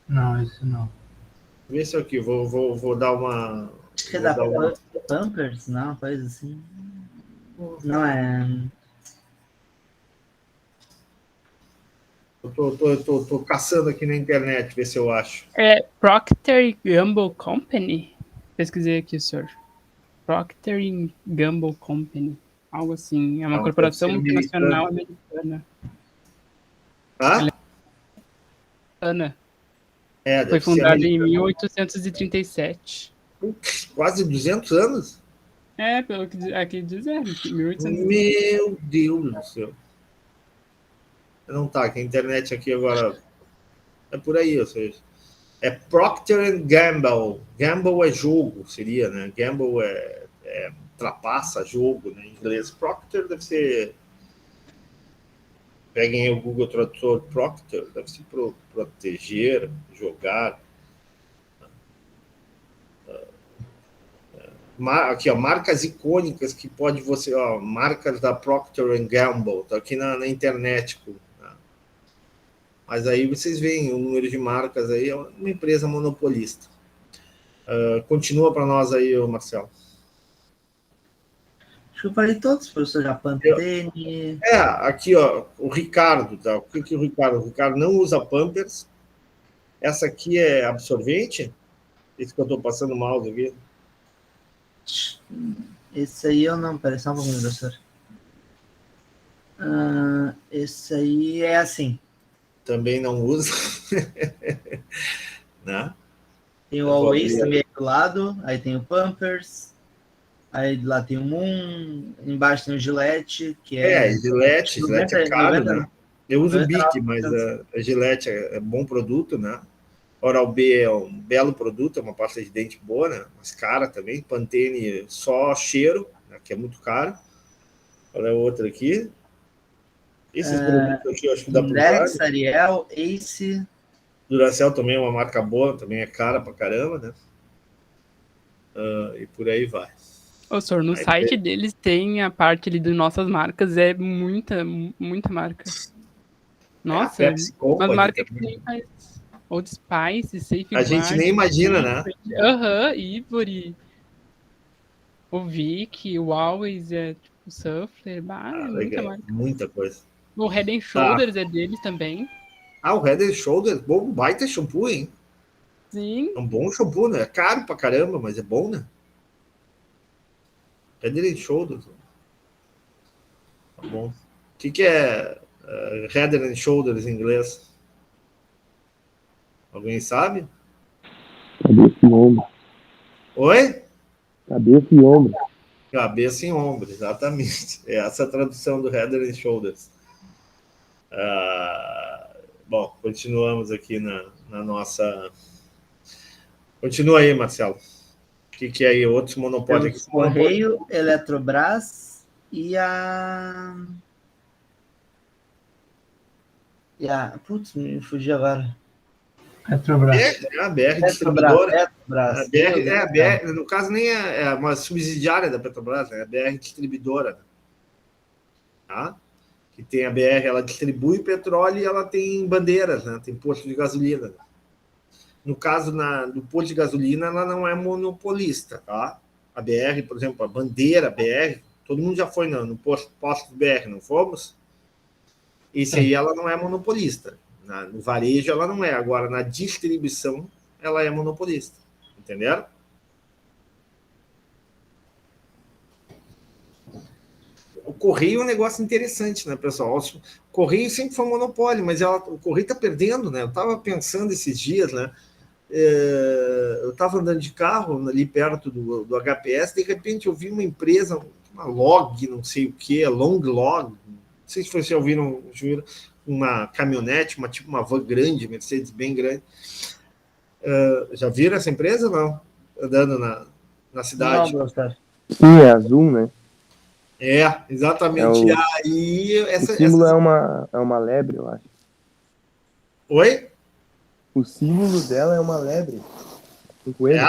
Não, isso não. Vê isso aqui, vou dar uma... Acho que é da Pampers, não, coisa assim. Não é... Tô caçando aqui na internet, ver se eu acho. É Procter Gamble Company? Pesquisei aqui, senhor. Procter Gamble Company. Algo assim. É uma corporação multinacional americana. Ana? Foi fundada em 1837. Quase 200 anos? É, pelo que aqui diz, 1837. Meu Deus do céu. Não tá, que a internet aqui agora é por aí, ou seja, é Procter & Gamble. Gamble é jogo, seria, né? Gamble trapaça jogo, né? Em inglês. Procter deve ser Peguem o Google Tradutor Proctor, deve se proteger, jogar. Aqui, ó, marcas icônicas que pode você, ó, marcas da Procter & Gamble, tá aqui na internet. Tá? Mas aí vocês veem o número de marcas aí, é uma empresa monopolista. Continua para nós aí, Marcelo. Acho que eu falei todos, professor, já Pantene. Aqui, ó, o Ricardo, tá? O que o Ricardo? O Ricardo não usa Pampers. Essa aqui é absorvente? Esse que eu estou passando o mouse aqui. Esse aí eu não, peraí só um pouquinho, professor. Esse aí é assim. Também não usa. Né? Tem o Always também aí do lado, aí tem o Pampers, aí lá tem o Moon, embaixo tem o Gillette, que é... Gillette é caro, 90, né? Eu uso o Bic, mas a Gillette é bom produto, né? Oral-B é um belo produto, é uma pasta de dente boa, né? Mas cara também. Pantene só cheiro, né? Que é muito caro. Olha outra aqui. Esses produtos aqui eu acho que dá para usar. Ariel, Ace. Duracell também é uma marca boa, também é cara pra caramba, né? E por aí vai. Ô, senhor, no site deles tem a parte ali de nossas marcas, é muita marca. Nossa, umas marcas que nem faz... Old Spice, Safe A gente nem imagina, né? Ivory, o Vic, o Always, tipo, o Suffler, muita marca. Muita coisa. O Head & Shoulders é deles também. O Head & Shoulders, bom, baita shampoo, hein? Sim. É um bom shampoo, né? É caro pra caramba, mas é bom, né? Head & Shoulders. Tá bom. O que é Head & Shoulders em inglês? Alguém sabe? Cabeça e ombro. Oi? Cabeça e ombro. Cabeça e ombro, exatamente. Essa é a tradução do Head & Shoulders. Bom, continuamos aqui na nossa... Continua aí, Marcelo. O que é aí? Outros monopólios? Correio, Eletrobras e a... Putz, me fugi agora. Petrobras. A BR distribuidora. A BR, no caso, nem é uma subsidiária da Petrobras, né? A BR distribuidora. Tá? Que tem a BR, ela distribui petróleo e ela tem bandeiras, né? Tem posto de gasolina. No caso do posto de gasolina, ela não é monopolista, tá? A BR, por exemplo, a bandeira BR, todo mundo já foi no posto BR, não fomos? Esse aí ela não é monopolista. No varejo ela não é, agora na distribuição ela é monopolista, entenderam? O Correio é um negócio interessante, né, pessoal? O Correio sempre foi um monopólio, mas o Correio está perdendo, né? Eu estava pensando esses dias, né? Eu estava andando de carro ali perto do HPS, de repente eu vi uma empresa, uma Log, não sei o que, Long Log, não sei se vocês já ouviram uma caminhonete, tipo uma van grande, Mercedes bem grande. Já viram essa empresa ou não? Andando na cidade? Não, professor. Sim, é azul, né? Exatamente. Aí, o símbolo é uma lebre, eu acho. Oi? O símbolo dela é uma lebre. Um coelho.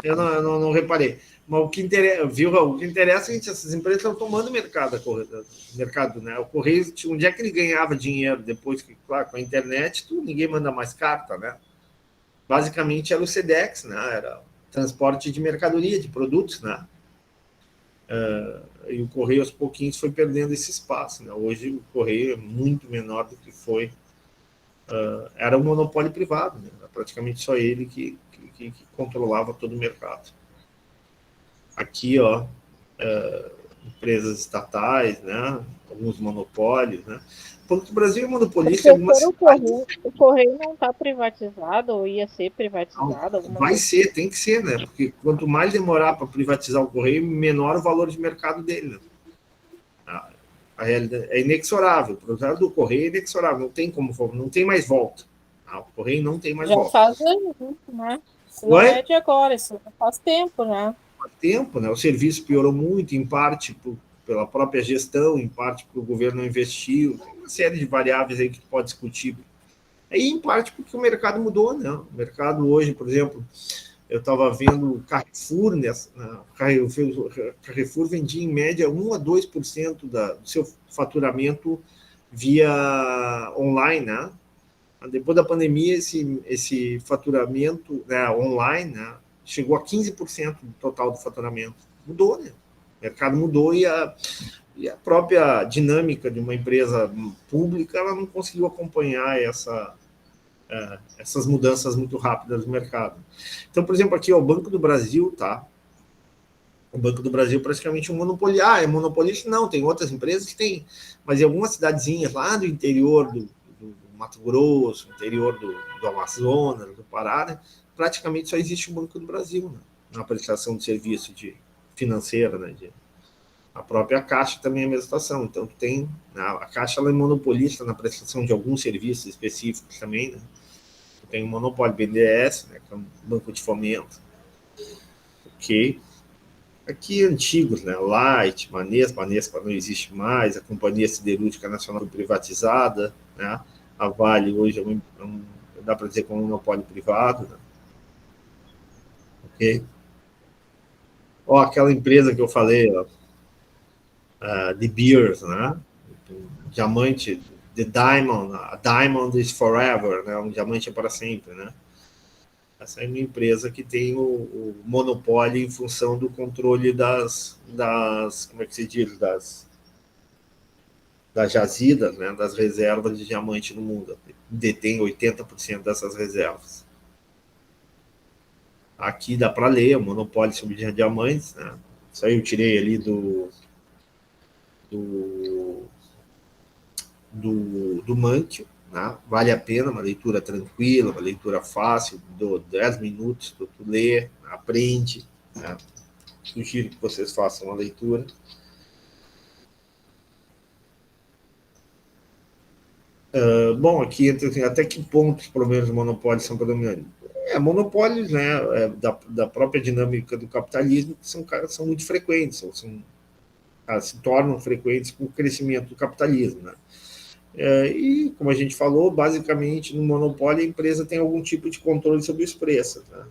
Eu não reparei. Mas o que interessa é que essas empresas estão tomando mercado, né? O Correio, onde é que ele ganhava dinheiro depois que, claro, com a internet, ninguém manda mais carta, né? Basicamente era o Sedex, né? Era transporte de mercadoria, de produtos, né? E o Correio, aos pouquinhos, foi perdendo esse espaço, né? Hoje o Correio é muito menor do que foi. Era um monopólio privado, né? Era praticamente só ele que controlava todo o mercado. Aqui, ó, empresas estatais, né? Alguns monopólios, né? Porque o Brasil é monopolista. O Correio não está privatizado ou ia ser privatizado? Vai ser, tem que ser, né? Porque quanto mais demorar para privatizar o Correio, menor o valor de mercado dele. Né? A realidade é inexorável. O processo do Correio é inexorável, não tem mais volta. O Correio não tem mais volta. Já faz anos, né? Isso não é de agora, isso faz tempo, né? Faz tempo, né? O serviço piorou muito, em parte pela própria gestão, em parte porque o governo investiu, tem uma série de variáveis aí que tu pode discutir. Aí, em parte, porque o mercado mudou, né? O mercado hoje, por exemplo, eu estava vendo o Carrefour, Carrefour vendia em média 1 a 2% do seu faturamento via online, né? Depois da pandemia, esse faturamento, né, online, né, chegou a 15% do total do faturamento. Mudou, né? O mercado mudou e a própria dinâmica de uma empresa pública ela não conseguiu acompanhar essas mudanças muito rápidas do mercado. Então, por exemplo, aqui, ó, o Banco do Brasil, tá? O Banco do Brasil praticamente um monopólio. Ah, é monopolista? Não, tem outras empresas que tem, mas em algumas cidadezinhas lá do interior do Mato Grosso, interior do Amazonas, do Pará, né, praticamente só existe o Banco do Brasil, né, na prestação de serviço financeira, né, a própria Caixa também é a mesma situação. Então, a Caixa ela é monopolista na prestação de alguns serviços específicos também, né. Tem um monopólio, BNDES, né, que é um banco de fomento. Ok. Aqui antigos, né, Light, Banespa não existe mais, a Companhia Siderúrgica Nacional foi privatizada, né, a Vale hoje dá para dizer que é um monopólio privado, né? Ok? Ó, aquela empresa que eu falei, ó, de Beers, né? Diamante, The Diamond, a Diamond is Forever, né? Um diamante é para sempre, né? Essa é uma empresa que tem o monopólio em função do controle das como é que se diz, das jazidas, né, das reservas de diamante no mundo. Detém 80% dessas reservas. Aqui dá para ler o monopólio sobre diamantes, né? Isso aí eu tirei ali do Mantio, né? Vale a pena, uma leitura tranquila, uma leitura fácil, 10 minutos, tu lê, aprende, né? Sugiro que vocês façam a leitura. Bom, aqui entra assim, até que ponto os problemas de monopólio são predominantes? Monopólios, né, da própria dinâmica do capitalismo, que são muito frequentes, se tornam frequentes com o crescimento do capitalismo, né? E, como a gente falou, basicamente, no monopólio, a empresa tem algum tipo de controle sobre os preços, né?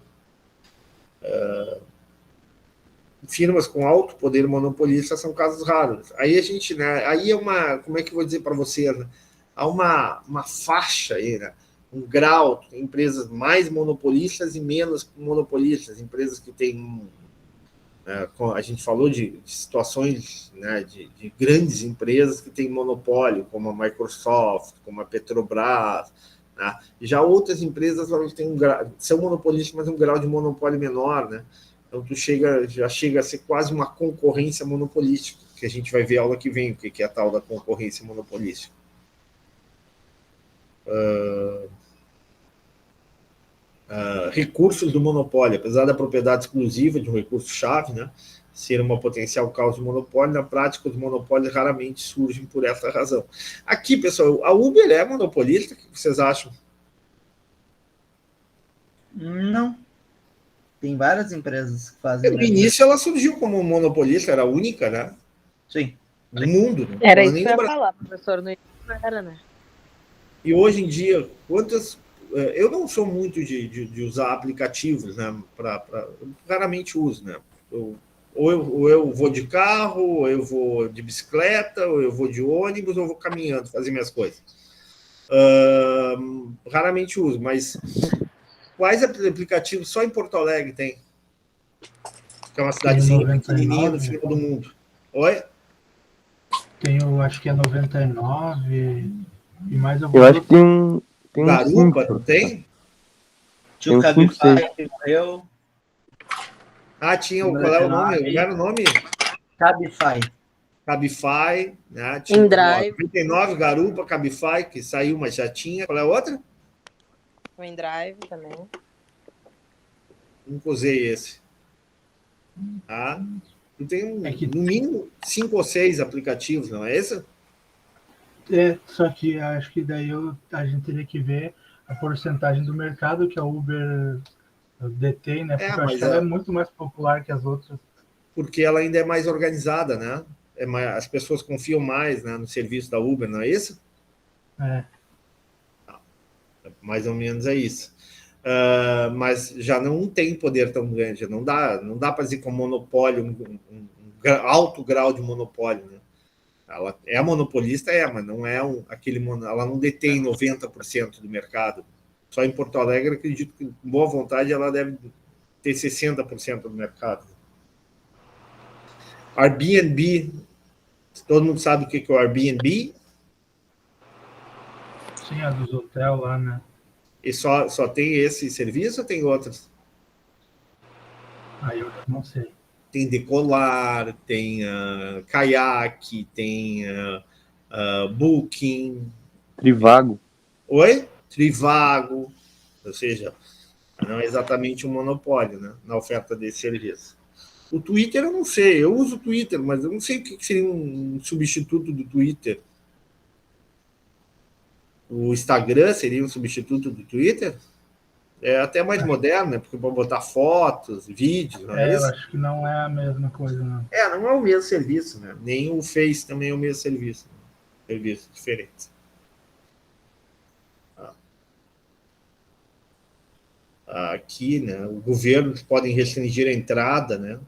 Firmas com alto poder monopolista são casos raros. Aí a gente, né, aí é como é que eu vou dizer para você, né? Há uma faixa aí, né? Um grau, tem empresas mais monopolistas e menos monopolistas, empresas que têm, a gente falou de situações, né, de grandes empresas que têm monopólio, como a Microsoft, como a Petrobras, né? E já outras empresas elas são monopolistas, mas um grau de monopólio menor, né? Então já chega a ser quase uma concorrência monopolística, que a gente vai ver a aula que vem, o que é a tal da concorrência monopolística. Recursos do monopólio, apesar da propriedade exclusiva de um recurso-chave, né, ser uma potencial causa de monopólio, na prática os monopólios raramente surgem por essa razão. Aqui, pessoal, a Uber é monopolista? O que vocês acham? Não. Tem várias empresas que fazem... No início ela surgiu como monopolista, era a única, né? Sim. No mundo. Né? Era isso que eu ia falar, professor, no início não era, né? E hoje em dia, eu não sou muito de usar aplicativos, né? Raramente uso, né? Ou eu vou de carro, ou eu vou de bicicleta, ou eu vou de ônibus, ou eu vou caminhando, fazer minhas coisas. Raramente uso, mas quais aplicativos só em Porto Alegre tem? Que é uma cidadezinha pequenininha no final do mundo. Oi? Acho que é 99 e mais algum. Eu acho que tem um Garupa, 5. tem? Tinha o Cabify que morreu. Tinha qual é o nome? Qual era o nome? Cabify, né? Tinha Indrive. 99, Garupa, Cabify, que saiu, mas já tinha. Qual é a outra? O Indrive também. Nunca usei esse. Tu tem no mínimo 5 ou 6 aplicativos, não é esse? Só que acho que daí a gente teria que ver a porcentagem do mercado que a Uber detém, né? Porque eu acho que ela é muito mais popular que as outras. Porque ela ainda é mais organizada, né? as pessoas confiam mais, né, no serviço da Uber, não é isso? Mais ou menos é isso. Mas já não tem poder tão grande, não dá para dizer que é um monopólio, um alto grau de monopólio, né? Ela é monopolista, mas não é ela não detém 90% do mercado. Só em Porto Alegre, acredito que, com boa vontade, ela deve ter 60% do mercado. Airbnb, todo mundo sabe o que é o Airbnb? Sim, a dos hotéis lá, né? E só tem esse serviço ou tem outros? Aí eu não sei. Tem Decolar, tem Kayak, tem Booking. Trivago. Oi? Trivago. Ou seja, não é exatamente um monopólio, né, na oferta desse serviço. O Twitter eu não sei, eu uso o Twitter, mas eu não sei o que seria um substituto do Twitter. O Instagram seria um substituto do Twitter? É até mais moderno, né? Porque pode botar fotos, vídeos. Não é isso? Eu acho que não é a mesma coisa, não. Não é o mesmo serviço, né? Nem o Face também é o mesmo serviço. Né? Serviços diferentes. Aqui, né? O governo podem restringir a entrada, né?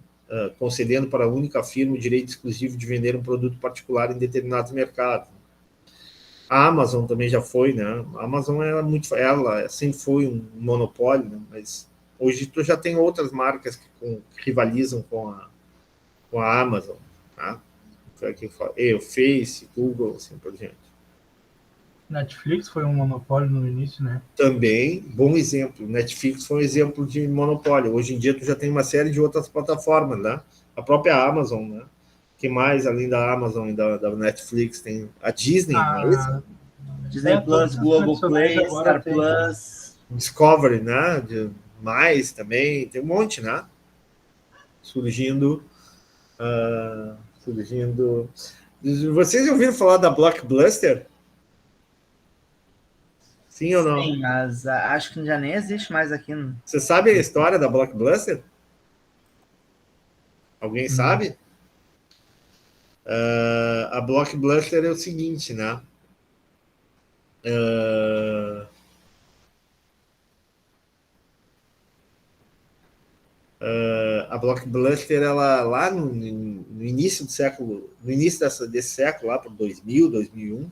Concedendo para a única firma o direito exclusivo de vender um produto particular em determinados mercados. A Amazon também já foi, né? A Amazon ela sempre foi um monopólio, né? Mas hoje tu já tem outras marcas que rivalizam com a Amazon, tá? O Face, Google, assim por diante. Netflix foi um monopólio no início, né? Também, bom exemplo. Netflix foi um exemplo de monopólio. Hoje em dia tu já tem uma série de outras plataformas, né? A própria Amazon, né? Que mais, além da Amazon e da Netflix, tem a Disney, não é isso? Disney Plus, Globoplay, Star Plus. Discovery, né? Mais também, tem um monte, né? Surgindo. Vocês já ouviram falar da Blockbuster? Sim ou não? Sim, mas acho que já nem existe mais aqui. Né? Você sabe a história da Blockbuster? Alguém sabe? A Blockbuster é o seguinte, né? A Blockbuster, ela lá no início do século, no início desse século, lá por 2000, 2001,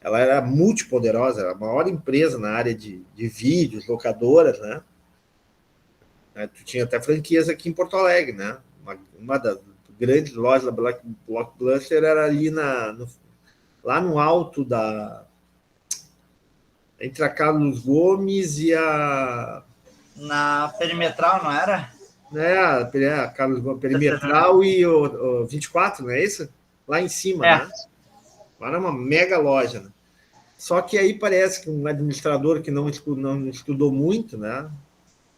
ela era multipoderosa, era a maior empresa na área de vídeos, locadoras, né? Tu tinha até franquias aqui em Porto Alegre, né? Uma das grandes lojas da Blockbuster era ali lá no alto entre a Carlos Gomes e a... Na Perimetral, não era? A Carlos Gomes, Perimetral e o 24, não é isso? Lá em cima, né? Lá era uma mega loja, né? Só que aí parece que um administrador que não estudou muito, né?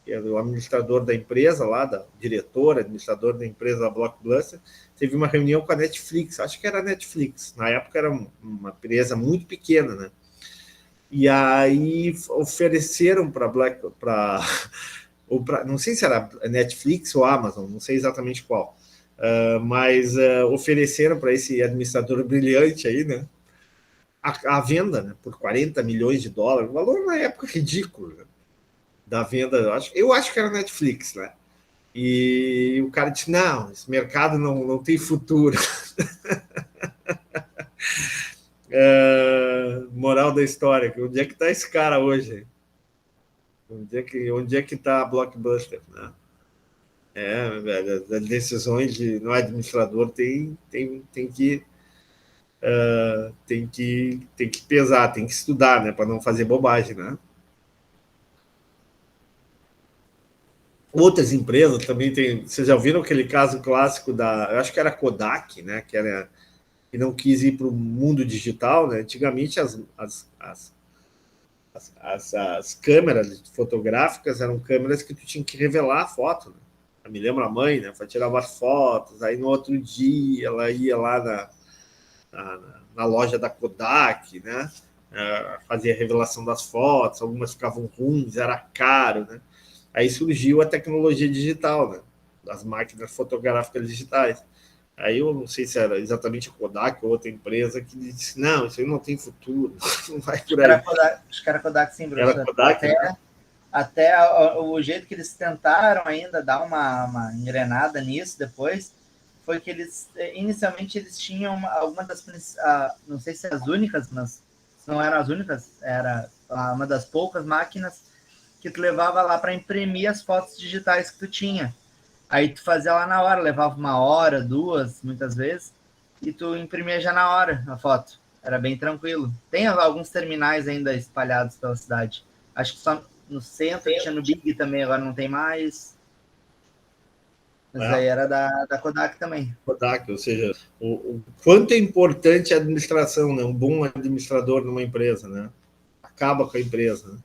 Que era o administrador da empresa lá, administrador da empresa da Blockbuster, teve uma reunião com a Netflix, acho que era a Netflix, na época era uma empresa muito pequena, né? E aí ofereceram para não sei se era Netflix ou Amazon, não sei exatamente qual, mas ofereceram para esse administrador brilhante aí, né? A venda, né, por $40 milhões, um valor na época ridículo, né, da venda, eu acho que era Netflix, né? E o cara disse, não, esse mercado não tem futuro. Moral da história, onde é que está esse cara hoje? Onde é que está a Blockbuster, né? Velho, as decisões no administrador tem que pesar, tem que estudar, né, para não fazer bobagem, né? Outras empresas também tem. Vocês já ouviram aquele caso clássico eu acho que era Kodak, né? Que não quis ir para o mundo digital, né? Antigamente as câmeras fotográficas eram câmeras que tu tinha que revelar a foto, né? Eu me lembro a mãe, né? Tirava as fotos, aí no outro dia ela ia lá na loja da Kodak, né? Fazia a revelação das fotos, algumas ficavam ruins, era caro, né? Aí surgiu a tecnologia digital, né? Das máquinas fotográficas digitais. Aí eu não sei se era exatamente a Kodak ou outra empresa que disse, não, isso aí não tem futuro, não vai por aí. Acho que era Kodak, sim, professor. Era Kodak, até o jeito que eles tentaram ainda dar uma engrenada nisso depois, foi que eles, inicialmente, eles tinham alguma das, não sei se as únicas, mas não eram as únicas, era uma das poucas máquinas que tu levava lá para imprimir as fotos digitais que tu tinha. Aí tu fazia lá na hora, levava 1 hora, 2, muitas vezes, e tu imprimia já na hora a foto. Era bem tranquilo. Tem alguns terminais ainda espalhados pela cidade. Acho que só no centro, tinha no Big também, agora não tem mais. Mas aí era da Kodak também. Kodak, ou seja, o quanto é importante a administração, né? Um bom administrador numa empresa, né? Acaba com a empresa, né?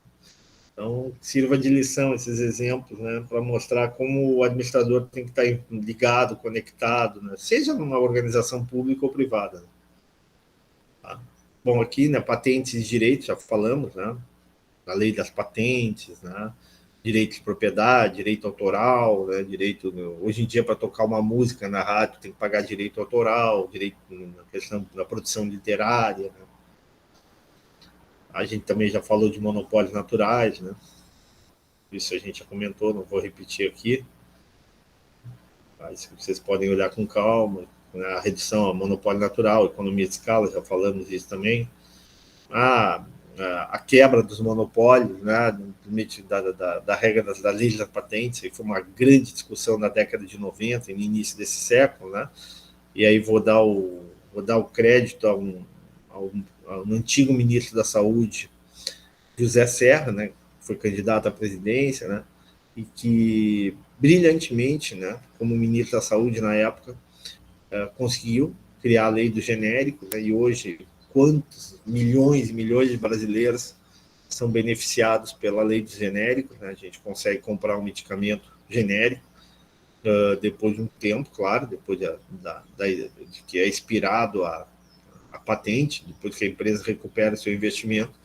Então, sirva de lição esses exemplos, né, para mostrar como o administrador tem que estar ligado, conectado, né, seja numa organização pública ou privada. Tá? Bom, aqui, né, patentes e direitos, já falamos, né, a lei das patentes, né, direito de propriedade, direito autoral, né, direito, hoje em dia, para tocar uma música na rádio, tem que pagar direito autoral, direito na questão da produção literária, né. A gente também já falou de monopólios naturais, né? Isso a gente já comentou, não vou repetir aqui. Mas vocês podem olhar com calma, né? A redução ao monopólio natural, economia de escala, já falamos disso também. A quebra dos monopólios, né? Da regra da lei das patentes, foi uma grande discussão na década de 90 e no início desse século, né? E aí vou dar o crédito a um antigo ministro da Saúde, José Serra, né, que foi candidato à presidência, né, e que brilhantemente, né, como ministro da Saúde na época, conseguiu criar a lei do genérico, né, e hoje quantos milhões e milhões de brasileiros são beneficiados pela lei do genérico, né, a gente consegue comprar um medicamento genérico depois de um tempo, claro, depois de que é expirado a patente, depois que a empresa recupera seu investimento,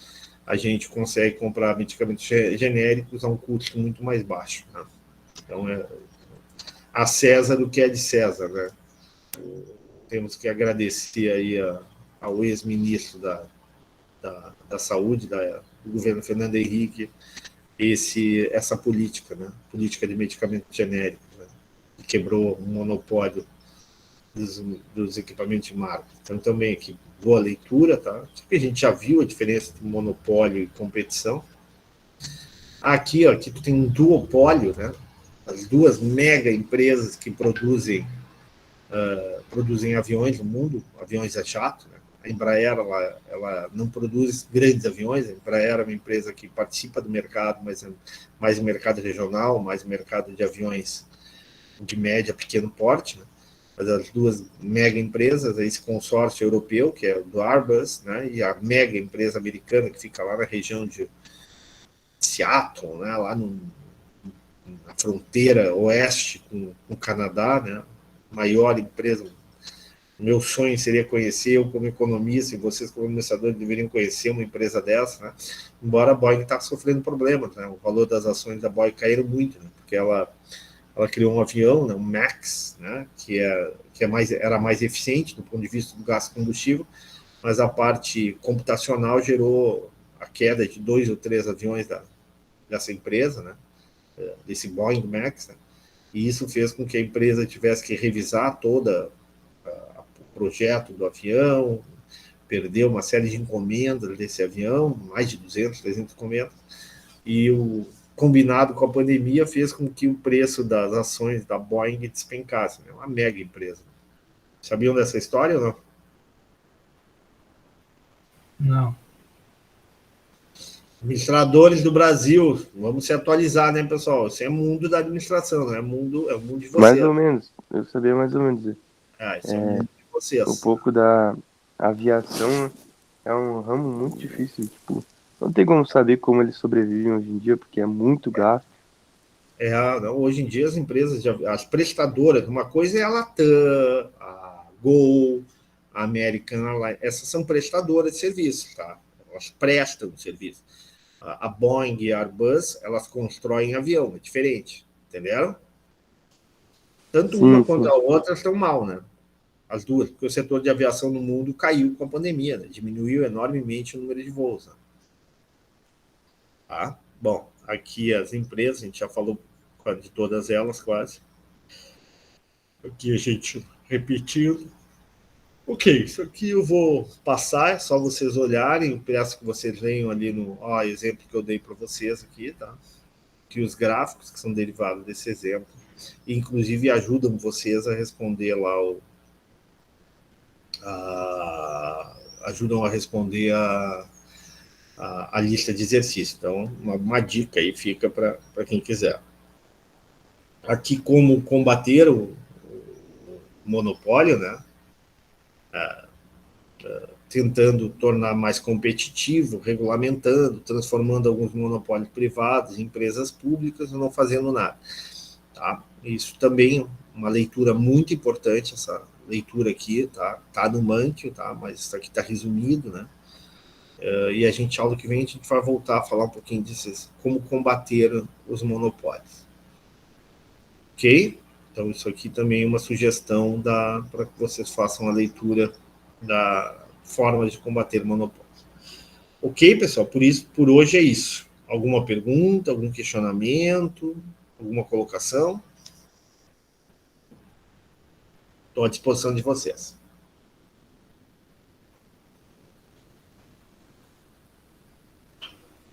a gente consegue comprar medicamentos genéricos a um custo muito mais baixo. Né? Então, a César o que é de César. Né? Temos que agradecer aí ao ex-ministro da Saúde, do governo Fernando Henrique, essa política, né? Política de medicamentos genéricos, né? Que quebrou o monopólio dos equipamentos de marca. Então, também aqui, boa leitura, tá? A gente já viu a diferença entre monopólio e competição. Aqui tu tem um duopólio, né? As duas mega empresas que produzem aviões no mundo, aviões a jato, né? A Embraer, ela não produz grandes aviões, a Embraer é uma empresa que participa do mercado, mas mais o mercado regional, mais o mercado de aviões de média, pequeno porte, né? As duas mega empresas, esse consórcio europeu, que é do Airbus, né, e a mega empresa americana, que fica lá na região de Seattle, né, lá na fronteira oeste com o Canadá, né, maior empresa. Meu sonho seria conhecer, eu como economista, e vocês como administradores deveriam conhecer uma empresa dessa, né, embora a Boeing está sofrendo problemas, né, o valor das ações da Boeing caíram muito, né, porque ela criou um avião, né, um MAX, né, que era mais eficiente do ponto de vista do gasto de combustível, mas a parte computacional gerou a queda de 2 ou 3 aviões dessa empresa, né, desse Boeing MAX, né, e isso fez com que a empresa tivesse que revisar todo o projeto do avião, perdeu uma série de encomendas desse avião, mais de 200, 300 encomendas, e combinado com a pandemia, fez com que o preço das ações da Boeing despencasse. É uma mega empresa. Sabiam dessa história ou não? Não. Administradores do Brasil, vamos se atualizar, né, pessoal? Isso é mundo da administração, não é mundo de vocês. Mais ou menos, eu sabia mais ou menos. Isso é o mundo de vocês. Um pouco da aviação é um ramo muito difícil, tipo, não tem como saber como eles sobrevivem hoje em dia, porque é muito gasto. Hoje em dia as empresas, as prestadoras, uma coisa é a Latam, a Gol, a American Airlines, essas são prestadoras de serviços, tá? Elas prestam serviço. A Boeing e a Airbus, elas constroem avião, é diferente, entenderam? Tanto uma quanto a outra estão mal, né? As duas, porque o setor de aviação no mundo caiu com a pandemia, né? Diminuiu enormemente o número de voos. Né? Tá? Bom, aqui as empresas, a gente já falou de todas elas quase. Aqui a gente repetindo. Ok, isso aqui eu vou passar, é só vocês olharem, eu peço que vocês venham ali no exemplo que eu dei para vocês aqui, tá? Que os gráficos que são derivados desse exemplo, inclusive ajudam vocês a responder lá ajudam a responder a lista de exercícios. Então, uma dica aí fica para quem quiser. Aqui, como combater o monopólio, né? Tentando tornar mais competitivo, regulamentando, transformando alguns monopólios privados em empresas públicas ou não fazendo nada. Tá? Isso também é uma leitura muito importante, essa leitura aqui, tá no Mantio, tá? Mas isso aqui está resumido, né? E a gente, aula que vem, a gente vai voltar a falar um pouquinho disso, como combater os monopólios. Ok? Então, isso aqui também é uma sugestão para que vocês façam a leitura da forma de combater monopólios. Ok, pessoal? Por hoje é isso. Alguma pergunta, algum questionamento, alguma colocação? Estou à disposição de vocês.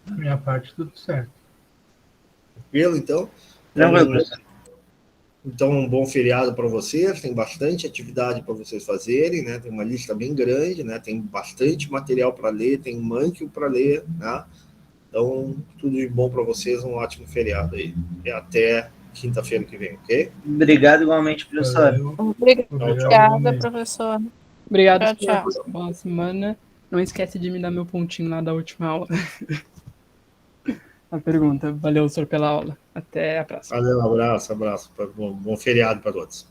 Da minha parte, tudo certo. Tranquilo, então? Tranquilo, professor. Então, um bom feriado para vocês, tem bastante atividade para vocês fazerem, né? Tem uma lista bem grande, né? Tem bastante material para ler, tem Mantio para ler, né? Então, tudo de bom para vocês, um ótimo feriado aí. E até quinta-feira que vem, ok? Obrigado igualmente, professor. Obrigada, professor. Obrigado, Tchau. Boa semana. Não esquece de me dar meu pontinho lá da última aula. A pergunta. Valeu, senhor, pela aula. Até a próxima. Valeu, abraço. Bom feriado para todos.